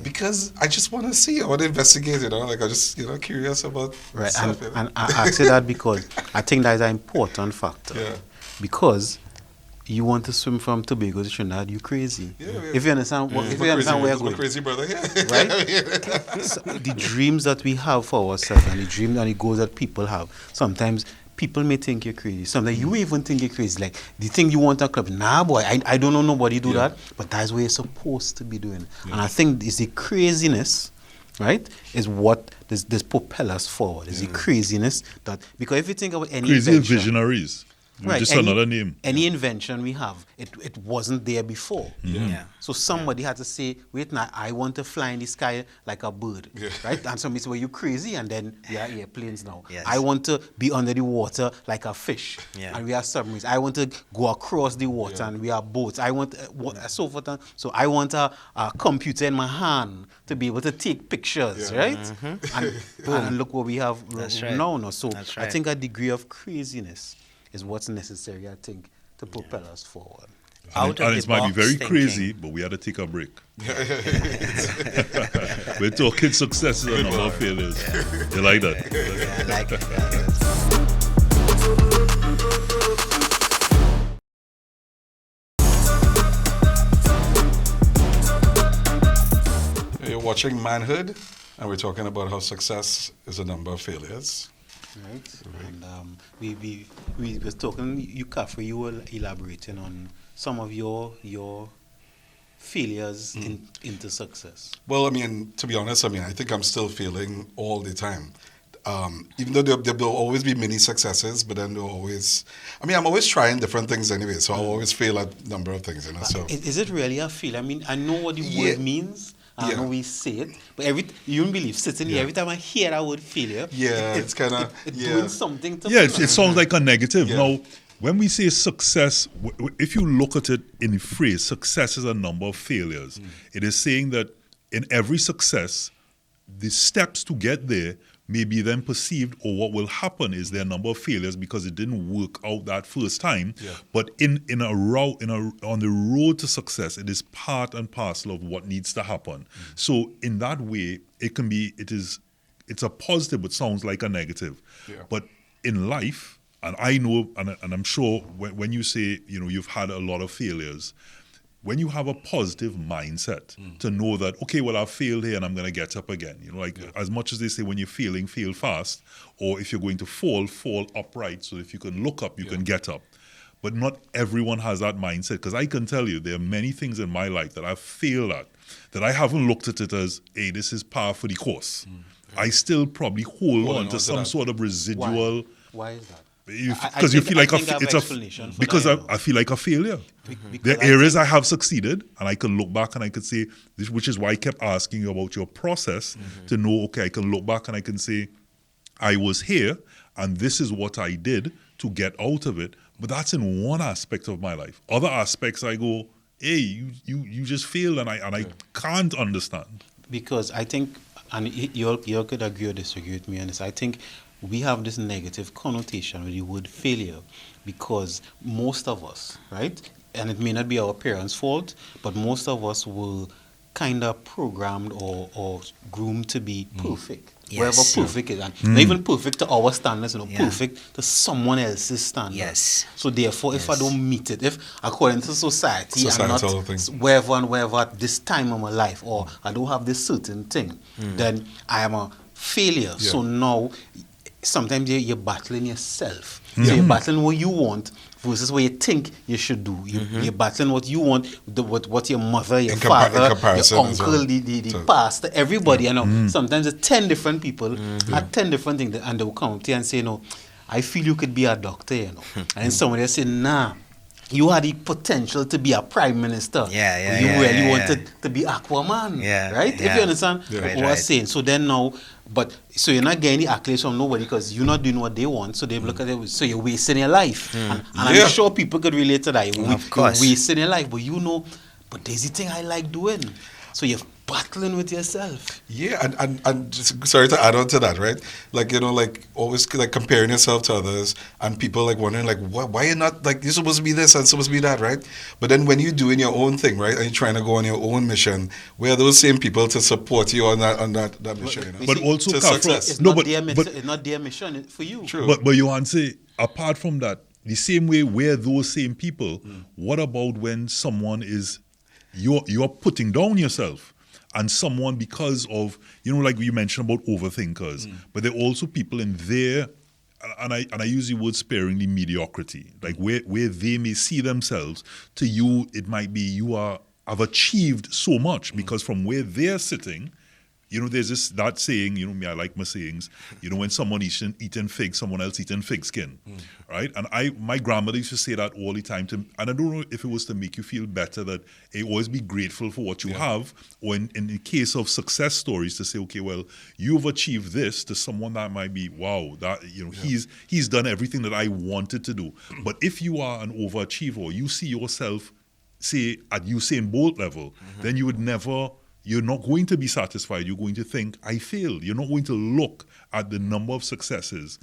Because I just want to see. I want to investigate. You know, like I just curious about stuff. You know? And I ask you that because I think that is an important factor. Yeah. Because you want to swim from Tobago to Trinidad, you crazy. Yeah. If you understand, if you understand where you're going, crazy brother, yeah. right? So the dreams that we have for ourselves and the dreams and the goals that people have, sometimes people may think you're crazy. Sometimes you even think you're crazy. Like, the thing you want a club, nah, boy, I don't know nobody do that, but that's what you're supposed to be doing. And I think it's the craziness, right, is what this propel us forward. It's the craziness that, because if you think about any Crazy invention, visionaries. right, Just any, another name. Any invention we have, it wasn't there before. Yeah. So somebody had to say, wait now, I want to fly in the sky like a bird, right? And somebody said, well, you crazy, and then we are airplanes now. Yes. I want to be under the water like a fish, Yeah. and we are submarines. I want to go across the water, and we are boats. I want, so forth. So I want a computer in my hand to be able to take pictures, right? And look what we have That's right. now. So That's I right. think a degree of craziness is what's necessary, I think, to propel us forward. Out And of it the might be box very thinking. crazy, but we had to take a break. We're talking successes and number of failures. You like that? Yeah, I like it. You're watching Manhood, and we're talking about how success is a number of failures. Right. And we was talking, you Kafri, you were elaborating on some of your failures into success. Well, I mean, to be honest, I think I'm still failing all the time. Even though there will always be many successes, but then there always, I'm always trying different things anyway, so I'll always fail at a number of things, So Is it really a failure? I mean, I know what the Yeah. word means. I Yeah. know we say it, but you don't believe sitting here, every time I hear that word failure, Yeah, it's kinda- it's yeah. doing something to Yeah, me. it sounds like a negative. Yeah. Now, when we say success, if you look at it in the phrase, success is a number of failures. It is saying that in every success, the steps to get there may be then perceived, or what will happen is there are a number of failures because it didn't work out that first time. Yeah. But on the road to success, it is part and parcel of what needs to happen. So in that way, it's a positive, but sounds like a negative. Yeah. But in life, and I know, and I'm sure when you say, you've had a lot of failures, when you have a positive mindset to know that, okay, well, I've failed here and I'm going to get up again. As much as they say when you're failing, fail fast, or if you're going to fall upright, so if you can look up, you can get up. But not everyone has that mindset, because I can tell you there are many things in my life that I've failed at, that I haven't looked at it as, hey, this is par for the course. I still probably hold on to some sort of residual... Why is that? Because you feel like I have explanation for because that, I feel like a failure. Because There are areas I have succeeded, and I can look back and I can say, which is why I kept asking you about your process to know, okay, I can look back and I can say, I was here, and this is what I did to get out of it. But that's in one aspect of my life. Other aspects, I go, hey, you just failed, and I can't understand. Because I think, and you could agree or disagree with me on this, I think we have this negative connotation with the word failure because most of us, right, and it may not be our parents' fault, but most of us were kind of programmed or groomed to be perfect. Yes. Wherever perfect is. And not even perfect to our standards, Yeah. perfect to someone else's standards. Yes. So therefore, if I don't meet it, if according to society, I'm Societal not things. wherever and wherever at this time of my life, or I don't have this certain thing, then I am a failure. Yeah. So now, sometimes you're battling yourself. So you're battling what you want versus what you think you should do. You're battling what you want, what your mother, your In father, comparison your as uncle, well. the pastor, everybody. You know, sometimes there's 10 different people at 10 different things, and they will come up to you and say, no, I feel you could be a doctor, you know. And then somebody will say, nah, you had the potential to be a prime minister. Yeah, You yeah, really yeah, wanted to be Aquaman. Yeah, Right? If yeah. you understand Right, what I'm right. saying. So then now, so you're not getting the accolades from nobody because you're not doing what they want. So they look at it, so you're wasting your life. And Yeah. I'm sure people could relate to that. Of course. You're wasting your life, but but there's the thing I like doing. So you're battling with yourself. Yeah, and just, sorry to add on to that, right? Like, like always like comparing yourself to others and people like wondering like, why you're not like, you're supposed to be this and supposed to be that, right? But then when you're doing your own thing, right, and you're trying to go on your own mission, where are those same people to support you on that mission? You know? But also, to Kafra, success. It's no, not but- their but- it's not their mission for you. True. But you want to say, apart from that, the same way we're those same people, what about when someone is, you're putting down yourself, and someone, because of, like you mentioned about overthinkers, but there are also people in there, and I use the word sparingly, mediocrity, like where they may see themselves. To you, it might be have achieved so much, because from where they're sitting, there's that saying, me, I like my sayings, when someone eating fig, someone else eating fig skin, right? And my grandmother used to say that all the time, and I don't know if it was to make you feel better, that always be grateful for what you have, or in the case of success stories, to say, okay, well, you've achieved this, to someone that might be, wow, that, he's done everything that I wanted to do. But if you are an overachiever, or you see yourself, say, at Usain Bolt level, then you're not going to be satisfied. You're going to think, I failed. You're not going to look at the number of successes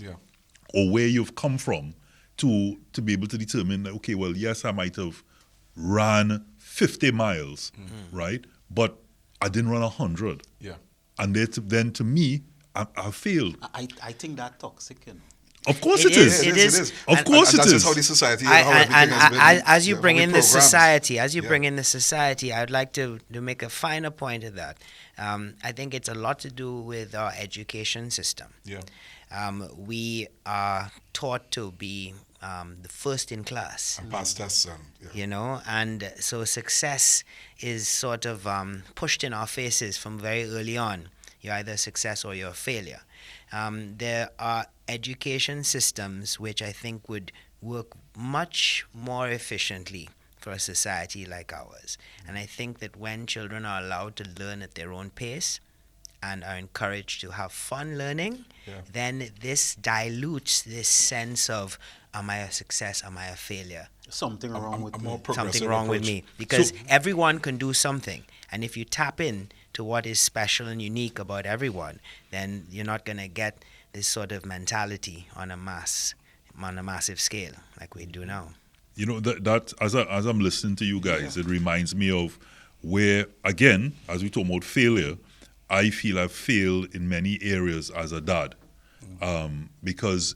or where you've come from to be able to determine that, okay, well, yes, I might have ran 50 miles, right? But I didn't run 100. Yeah. And then to me, I failed. I think that toxic, Of course it is. It is. Of course it that's is. just how the society As you bring in the society, I'd like to make a finer point of that. I think it's a lot to do with our education system. Yeah. We are taught to be the first in class. And pass tests and and so success is sort of pushed in our faces from very early on. You're either a success or you're a failure. There are education systems which I think would work much more efficiently for a society like ours. And I think that when children are allowed to learn at their own pace and are encouraged to have fun learning, then this dilutes this sense of, am I a success, am I a failure? Something wrong with me. Something wrong with me. Because everyone can do something. And if you tap in to what is special and unique about everyone, then you're not going to get this sort of mentality on a massive scale like we do now. That as I'm listening to you guys, it reminds me of where, again, as we talk about failure, I feel I've failed in many areas as a dad, because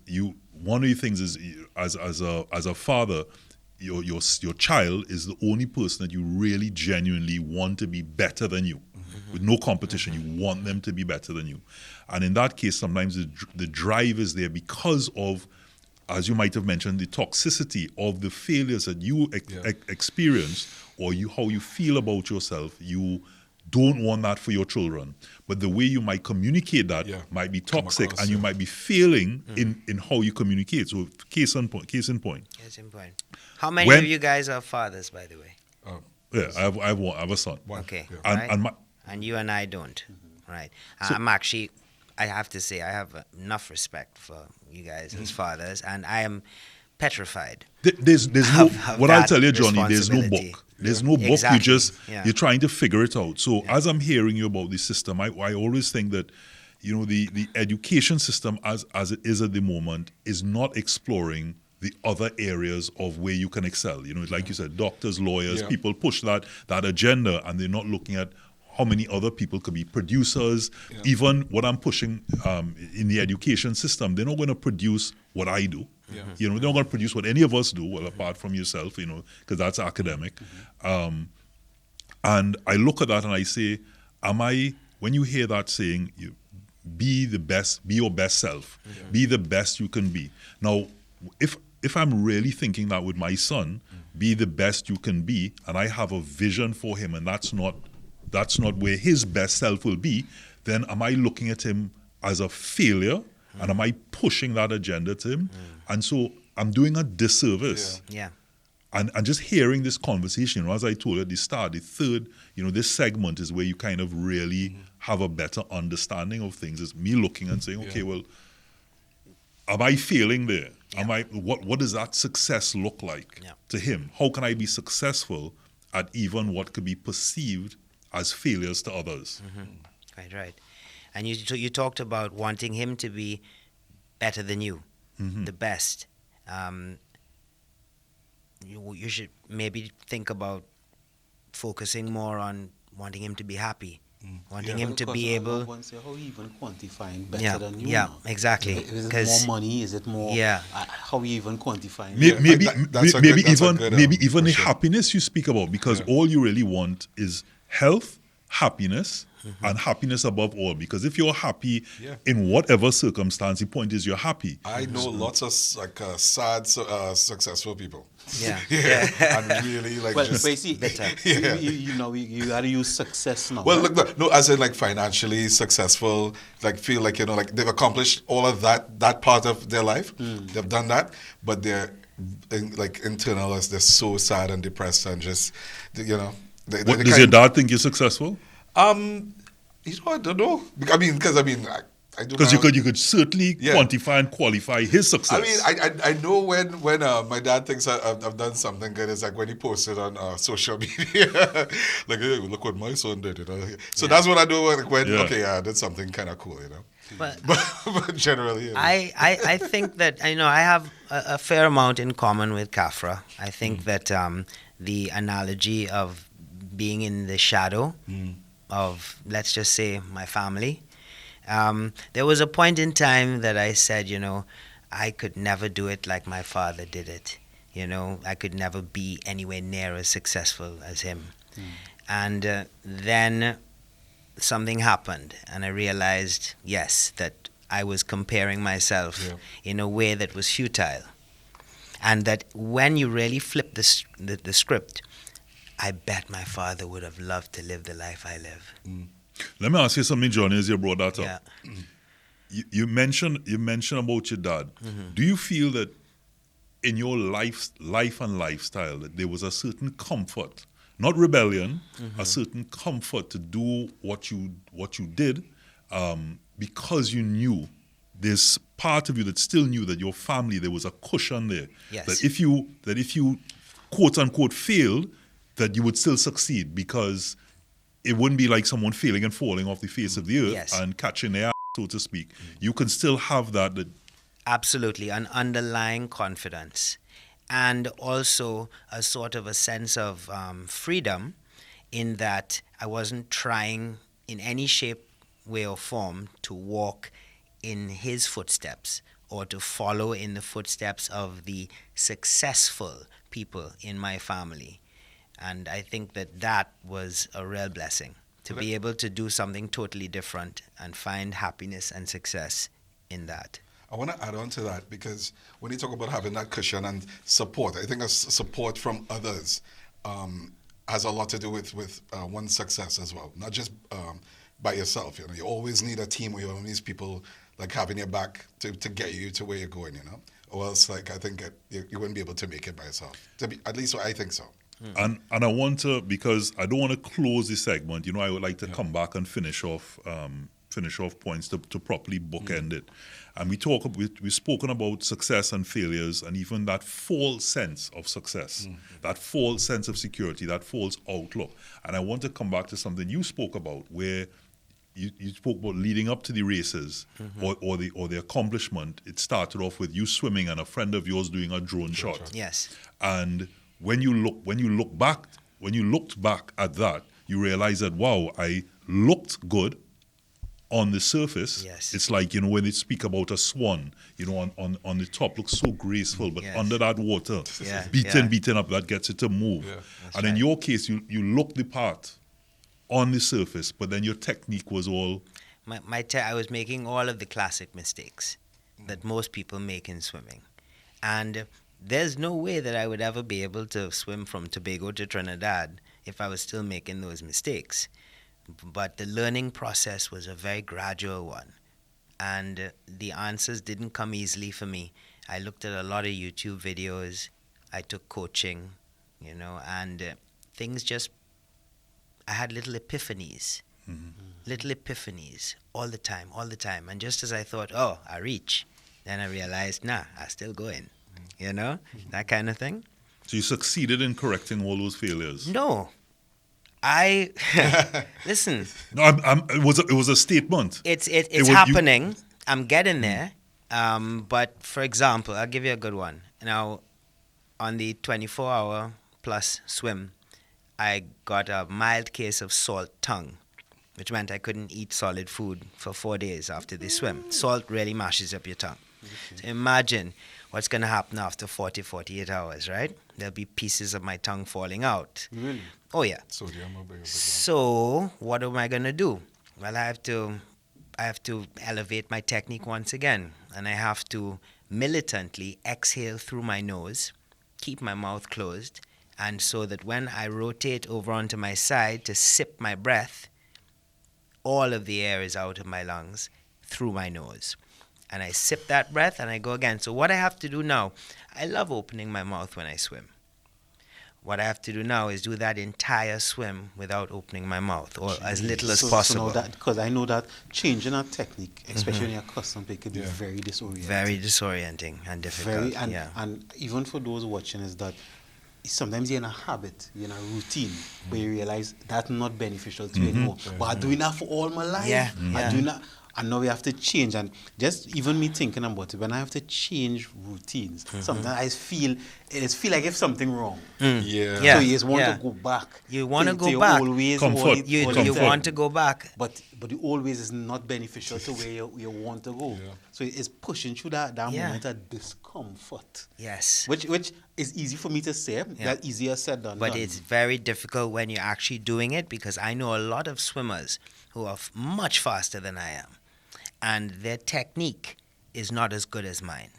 one of the things is, as a father, your child is the only person that you really genuinely want to be better than you. With no competition, you want them to be better than you. And in that case, sometimes the drive is there because of, as you might have mentioned, the toxicity of the failures that you experience, or how you feel about yourself. You don't want that for your children. But the way you might communicate that might be toxic, and you might be failing in how you communicate. So case in point. How many of you guys are fathers, by the way? I have a son. Okay. And and you and I don't. Right. I'm actually, I have to say, I have enough respect for you guys as fathers, and I am petrified. There's no, what I'll tell you, Johnny, there's no book. There's no book. Exactly. You're trying to figure it out. So as I'm hearing you about the system, I always think that, the education system as it is at the moment is not exploring the other areas of where you can excel. Like you said, doctors, lawyers, people push that agenda, and they're not looking at how many other people could be producers. Even what I'm pushing in the education system, they're not going to produce what I do. They're not going to produce what any of us do, well, apart from yourself, because that's academic. And I look at that and I say, when you hear that saying, be the best, be your best self, be the best you can be. Now, if I'm really thinking that with my son, be the best you can be, and I have a vision for him, and that's not where his best self will be, then am I looking at him as a failure, and am I pushing that agenda to him? And so I'm doing a disservice. And just hearing this conversation, as I told you at the start, the third, this segment is where you kind of really have a better understanding of things. It's me looking and saying, okay, well, am I failing there? What does that success look like to him? How can I be successful at even what could be perceived as failures to others? Right. And you talked about wanting him to be better than you, the best. You should maybe think about focusing more on wanting him to be happy wanting Yeah. him to Because be able. One say, how you even quantifying better Yeah, than you? yeah, now? exactly. Is it 'Cause- more money? Is it more? Yeah. How you even quantifying? Maybe, it? maybe, that's a maybe good- that's a even good, maybe even for the sure. happiness you speak about, because Yeah. all you really want is health, happiness, Mm-hmm. and happiness above all. Because if you're happy Yeah. in whatever circumstance, the point is you're happy. I know lots of like sad, successful people. Yeah. And really like Well, just. but you see, Bitter. you know, you got to use success now. Well, right? look, no, as in like financially successful, like feel like like they've accomplished all of that part of their life. They've done that, but they're like internal as they're so sad and depressed and just They, What they does kind- your dad think you're successful? I don't know. I mean, because I do. Because you could certainly Yeah. quantify and qualify his success. I mean, I know when my dad thinks I've done something good. It's like when he posted on social media, like, hey, look what my son did. So that's what I do when Yeah. okay, I did something kind of cool. But But generally, I think that I have a fair amount in common with Kafra. I think that the analogy of being in the shadow of, let's just say, my family. There was a point in time that I said, I could never do it like my father did it. I could never be anywhere near as successful as him. And then something happened, and I realized, yes, that I was comparing myself in a way that was futile. And that when you really flip the script, I bet my father would have loved to live the life I live. Let me ask you something, Johnny, as you brought that Yeah. up. You mentioned about your dad. Do you feel that in your life and lifestyle that there was a certain comfort, not rebellion, a certain comfort to do what you did, because you knew there's part of you that still knew that your family, there was a cushion there. Yes. That if you quote unquote failed, that you would still succeed, because it wouldn't be like someone failing and falling off the face of the earth Yes. and catching their ass, so to speak. You can still have that. Absolutely, an underlying confidence, and also a sort of a sense of freedom, in that I wasn't trying in any shape, way, or form to walk in his footsteps or to follow in the footsteps of the successful people in my family. And I think that was a real blessing, to be able to do something totally different and find happiness and success in that. I want to add on to that, because when you talk about having that cushion and support, I think support from others has a lot to do with one's success as well, not just by yourself. You always need a team, or you always need people like having your back to get you to where you're going. Or else, like, I think you wouldn't be able to make it by yourself. At least I think so. And I want to, because I don't want to close the segment. I would like to come back and finish off points to properly bookend it. And we've spoken about success and failures, and even that false sense of success, that false sense of security, that false outlook. And I want to come back to something you spoke about, where you spoke about leading up to the races or the accomplishment. It started off with you swimming and a friend of yours doing a drone shot. Yes. And when you looked back at that, you realize that, wow, I looked good on the surface. Yes. It's like, when they speak about a swan, on the top looks so graceful, but Yes. under that water, Yeah, beaten up, that gets it to move. Yeah. And in your case, you looked the part on the surface, but then your technique was all... I was making all of the classic mistakes that most people make in swimming. And there's no way that I would ever be able to swim from Tobago to Trinidad if I was still making those mistakes. But the learning process was a very gradual one. And the answers didn't come easily for me. I looked at a lot of YouTube videos. I took coaching, and things just... I had little epiphanies. Little epiphanies all the time. And just as I thought, oh, I reach, then I realized, nah, I'm still going. That kind of thing. So you succeeded in correcting all those failures? No. Listen, No, it was a statement. it's was- happening. I'm getting there. But for example, I'll give you a good one. Now, on the 24-hour plus swim, I got a mild case of salt tongue. which meant I couldn't eat solid food for 4 days after the swim. Salt really mashes up your tongue. So imagine what's going to happen after 40, 48 hours, right? There'll be pieces of my tongue falling out. Really? Oh, yeah. Sodium or bigger. So what am I going to do? Well, I have to elevate my technique once again, and I have to militantly exhale through my nose, keep my mouth closed, and so that when I rotate over onto my side to sip my breath, all of the air is out of my lungs through my nose. And I sip that breath and I go again. So what I have to do now, I love opening my mouth when I swim. What I have to do now is do that entire swim without opening my mouth, or as little as possible. Because I know that changing a technique, especially when you're accustomed to it, can be very disorienting. Very disorienting and difficult. And even for those watching, is that sometimes you're in a habit, you're in a routine, where you realize that's not beneficial to you anymore. But I'm doing that for all my life. I'm doing that. And now we have to change. And just even me thinking about it, when I have to change routines, sometimes I feel like if something wrong. Yeah. So you just want to go back. You want to go your back. old ways, Comfort. You want to go back. But the old ways is not beneficial to where you want to go. So it's pushing through that moment of discomfort. Yes. Which is easy for me to say. That's easier said than But done. it's very difficult when you're actually doing it, because I know a lot of swimmers who are much faster than I am, and their technique is not as good as mine.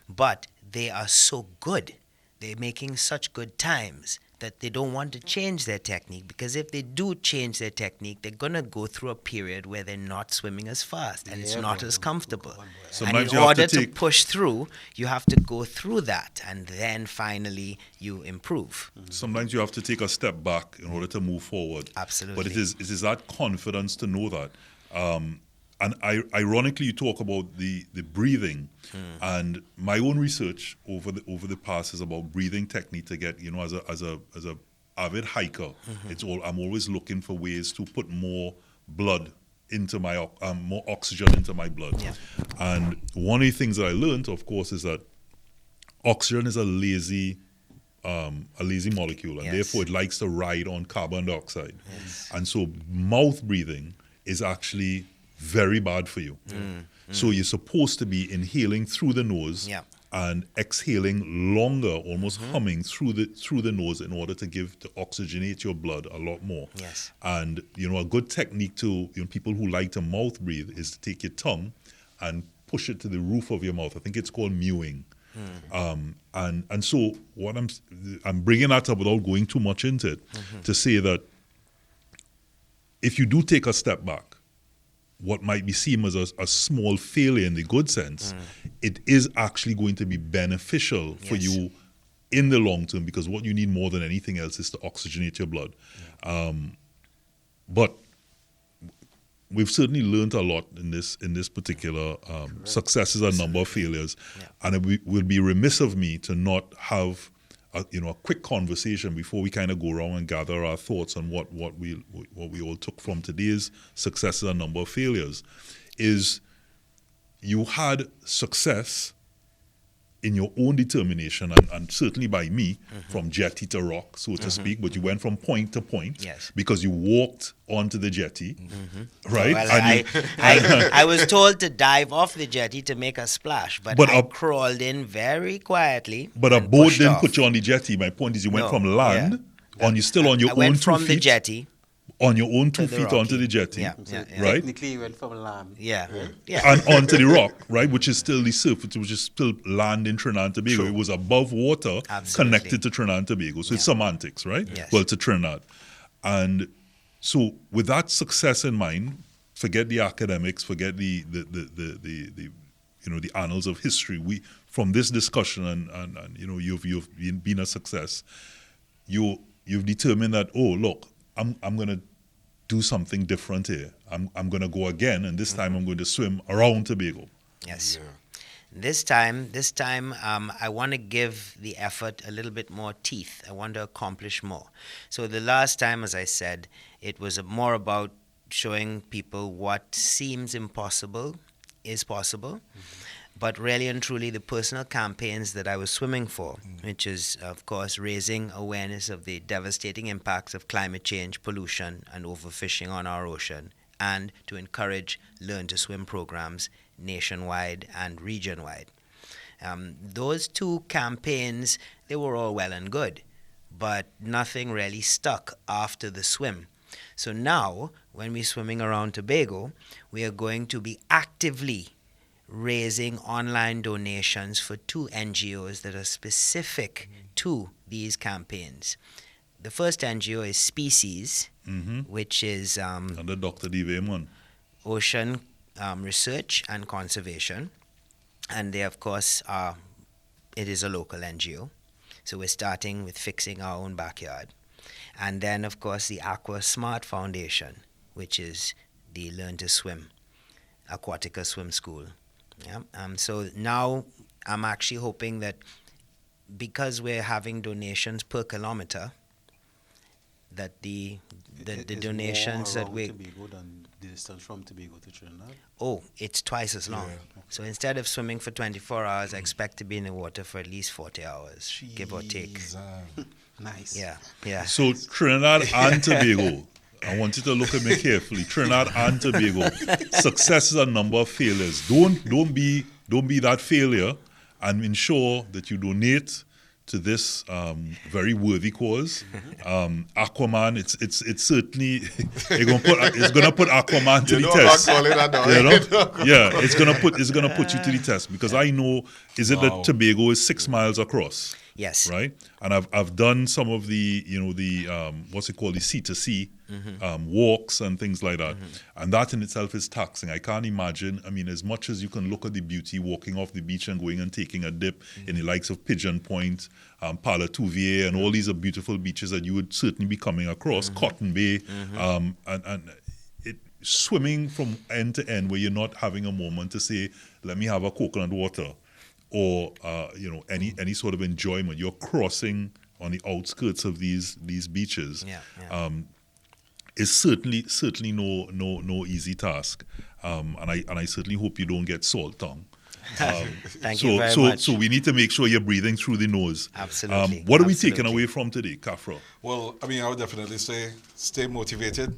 But they are so good. They're making such good times that they don't want to change their technique, because if they do change their technique, they're going to go through a period where they're not swimming as fast and it's not as comfortable. And Sometimes in you have to order to take- push through, you have to go through that, and then finally you improve. Sometimes you have to take a step back in order to move forward. Absolutely. But it is that confidence to know that. And ironically, you talk about the breathing, and my own research over the past is about breathing technique to get, as a avid hiker, I'm always looking for ways to put more blood into my more oxygen into my blood. Yeah. And one of the things that I learned, of course, is that oxygen is a lazy molecule, and therefore it likes to ride on carbon dioxide. And so mouth breathing is actually very bad for you. So you're supposed to be inhaling through the nose and exhaling longer, almost humming through the nose, in order to oxygenate your blood a lot more. Yes. And a good technique to people who like to mouth breathe is to take your tongue and push it to the roof of your mouth. I think it's called mewing. And so what I'm bringing that up without going too much into it, to say that if you do take a step back, what might be seen as a small failure in the good sense, it is actually going to be beneficial for you in the long term, because what you need more than anything else is to oxygenate your blood. But we've certainly learned a lot in this particular successes and number of failures, and it will be remiss of me to not have a quick conversation before we kind of go around and gather our thoughts on what we all took from today's successes and number of failures. Is you had success in your own determination, and certainly by me, from jetty to rock, so to speak, but you went from point to point because you walked onto the jetty, right? Well, I was told to dive off the jetty to make a splash, but I crawled in very quietly. But a boat didn't put you on the jetty. My point is, you went from land, you're still on your own 2 feet. I went from the jetty. On your own 2 feet onto the jetty, right? Technically, you went from land. And onto the rock, right, which is still the surface, which is still land in Trinidad and Tobago. It was above water, connected to Trinidad and Tobago. So it's semantics, right? Well, to Trinidad. And so with that success in mind, forget the academics, forget the annals of history. From this discussion, and you've been a success. You've determined that, look, I'm going to do something different here. I'm going to go again, and this time I'm going to swim around Tobago. Yes. This time, I want to give the effort a little bit more teeth. I want to accomplish more. So the last time, as I said, it was more about showing people what seems impossible is possible. but really and truly the personal campaigns that I was swimming for, which is, of course, raising awareness of the devastating impacts of climate change, pollution, and overfishing on our ocean, and to encourage learn to swim programs nationwide and region-wide. Those two campaigns, they were all well and good, but nothing really stuck after the swim. So now, when we're swimming around Tobago, we are going to be actively raising online donations for two NGOs that are specific to these campaigns. The first NGO is Species, which is Under Dr. Diveman. ocean research and conservation. And they, of course, it is a local NGO. So we're starting with fixing our own backyard. And then, of course, the Aqua Smart Foundation, which is the Learn to Swim, Aquatica Swim School. Yeah. So now I'm actually hoping that because we're having donations per kilometer, that the donations that we Tobago than the distance from Tobago to Trinidad. it's twice as long. So instead of swimming for 24 hours, I expect to be in the water for at least 40 hours, give or take. Nice. Yeah. So Trinidad and Tobago, I want you to look at me carefully. Trinidad and Tobago, success is a number of failures. Don't be that failure, and ensure that you donate to this very worthy cause. Aquaman, it's certainly it's gonna put Aquaman to the test. It's gonna put you to the test, because I know that Tobago is 6 miles across. Yes. Right, and I've done some of the what's it called, the C2C walks and things like that, and that in itself is taxing. I can't imagine. I mean, as much as you can look at the beauty, walking off the beach and going and taking a dip in the likes of Pigeon Point, Pala Touvier, and all these are beautiful beaches that you would certainly be coming across. Cotton Bay, and swimming from end to end, where you're not having a moment to say, "Let me have a coconut water," or any sort of enjoyment. You're crossing on the outskirts of these beaches. Is certainly no easy task, and I certainly hope you don't get salt tongue. Thank you very much. So we need to make sure you're breathing through the nose. Absolutely. What are we taking away from today, Kafra? Well, I mean, I would definitely say stay motivated.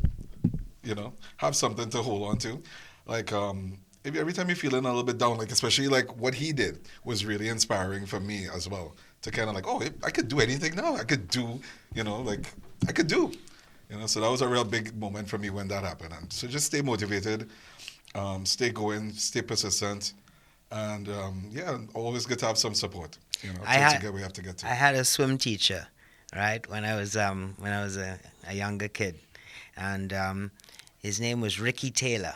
Have something to hold on to. Like every time you're feeling a little bit down, like especially like what he did was really inspiring for me as well. To kind of like, I could do anything now. I could do, I could do. So that was a real big moment for me when that happened. And so just stay motivated, stay going, stay persistent, and always get to have some support. To get where we have to get to. I had a swim teacher, right, when I was a younger kid, and his name was Ricky Taylor,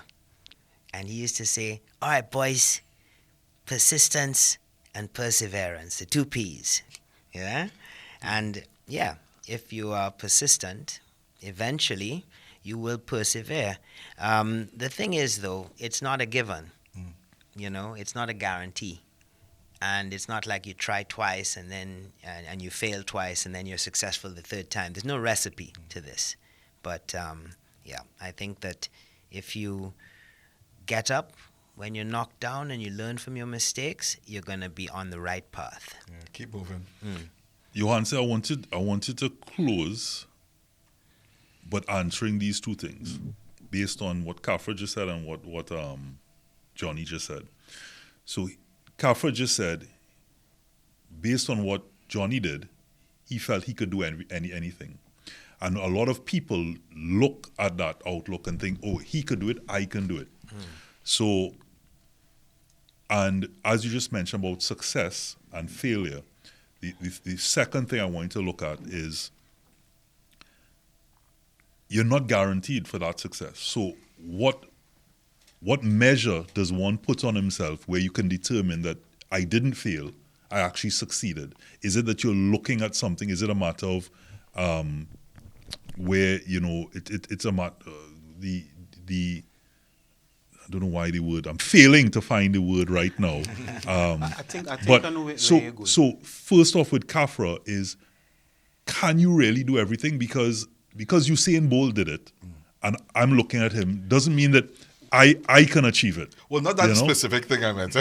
and he used to say, "All right, boys, persistence and perseverance, the 2 P's." Yeah, and if you are persistent, eventually you will persevere. The thing is, though, it's not a given. It's not a guarantee, and it's not like you try twice and then and you fail twice and then you're successful the third time. There's no recipe to this, but I think that if you get up when you're knocked down and you learn from your mistakes, you're gonna be on the right path. Keep moving. Johanse, I wanted to close, but answering these two things based on what Kafra just said and what Johnny just said. So Kafra just said, based on what Johnny did, he felt he could do anything. And a lot of people look at that outlook and think, he could do it, I can do it. So, and as you just mentioned about success and failure, the second thing I want you to look at is you're not guaranteed for that success. So what measure does one put on himself where you can determine that I didn't fail, I actually succeeded? Is it that you're looking at something? Is it a matter of where, it's a matter, I don't know why the word, I'm failing to find the word right now. I think I know where you're going. So first off with Kafra is, can you really do everything? Because Usain Bolt did it, and I'm looking at him, doesn't mean that I can achieve it. Well, not that you know? specific thing I meant.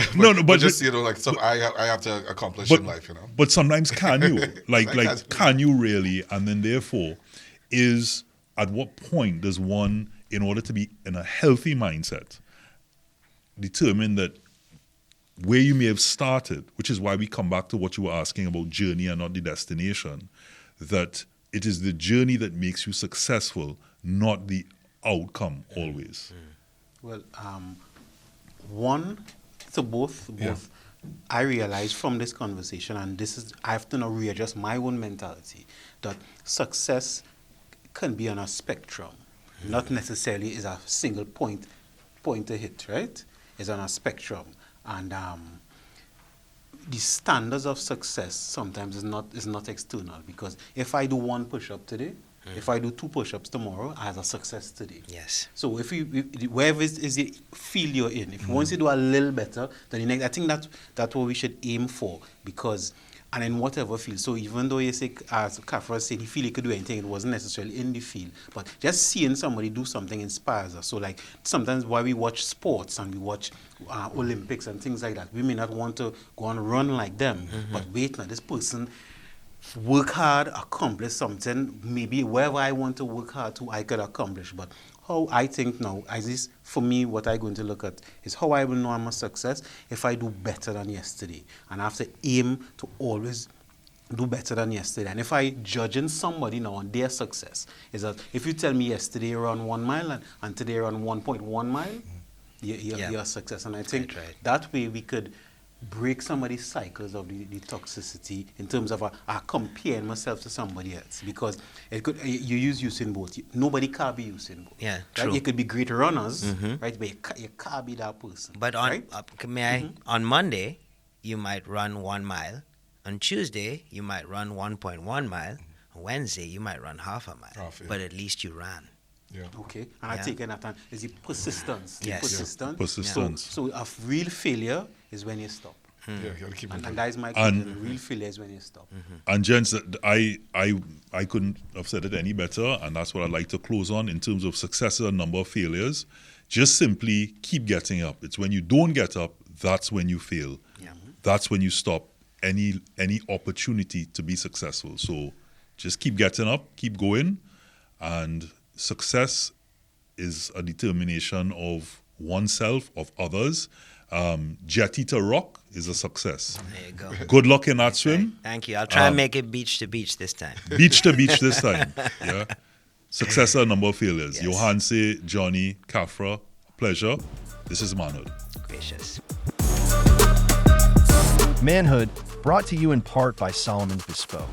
But just like stuff I have to accomplish in life. But sometimes can you like I can't. can you really? And then therefore, is at what point does one, in order to be in a healthy mindset, determine that where you may have started, which is why we come back to what you were asking about journey and not the destination, that it is the journey that makes you successful, not the outcome always. Well, both. I realized from this conversation, and I have to now readjust my own mentality, that success can be on a spectrum, not necessarily is a single point to hit, right? It's on a spectrum, and the standards of success sometimes is not external, because if I do 1 push-up today, if I do 2 push-ups tomorrow, I have a success today. Yes. So if wherever is the field you're in, if once you do a little better than the next, I think that's what we should aim for, because, and in whatever field. So even though you say, as Kafra said, he feel he could do anything, it wasn't necessarily in the field, but just seeing somebody do something inspires us. So like sometimes while we watch sports and we watch Olympics and things like that, we may not want to go and run like them, but wait now, this person work hard, accomplish something, maybe wherever I want to work hard to, I could accomplish. But how I think now, for me, what I'm going to look at is how I will know I'm a success if I do better than yesterday. And I have to aim to always do better than yesterday. And if I judging somebody now on their success, is that if you tell me yesterday you ran 1 mile and today you run 1.1 mile, you're a success. And I think that way we could break somebody's cycles of the toxicity in terms of comparing myself to somebody else, because you use Usain Bolt. Nobody can be Usain Bolt. Yeah, right? true. You could be great runners, right? But you can't be that person. But on Monday, you might run 1 mile. On Tuesday, you might run 1.1 mile. On Wednesday, you might run half a mile. But at least you ran. Yeah. Okay, and I take that time is the persistence. Yes. Persistence. So a real failure is when you stop. Yeah, you gotta keep it. And that is my conclusion. Real failure is when you stop. And gents, I couldn't have said it any better, and that's what I'd like to close on in terms of successes and number of failures. Just simply keep getting up. It's when you don't get up, that's when you fail. Yeah. That's when you stop any opportunity to be successful. So just keep getting up, keep going, and success is a determination of oneself, of others. Jetty to rock is a success. There you go. Good luck in that swim. Thank you. I'll try and make it beach to beach this time. Beach to beach this time. Yeah. Success are a number of failures. Yes. Johanse, Johnny, Kafra, pleasure. This is Manhood. Gracious. Manhood, brought to you in part by Solomon's Bespoke.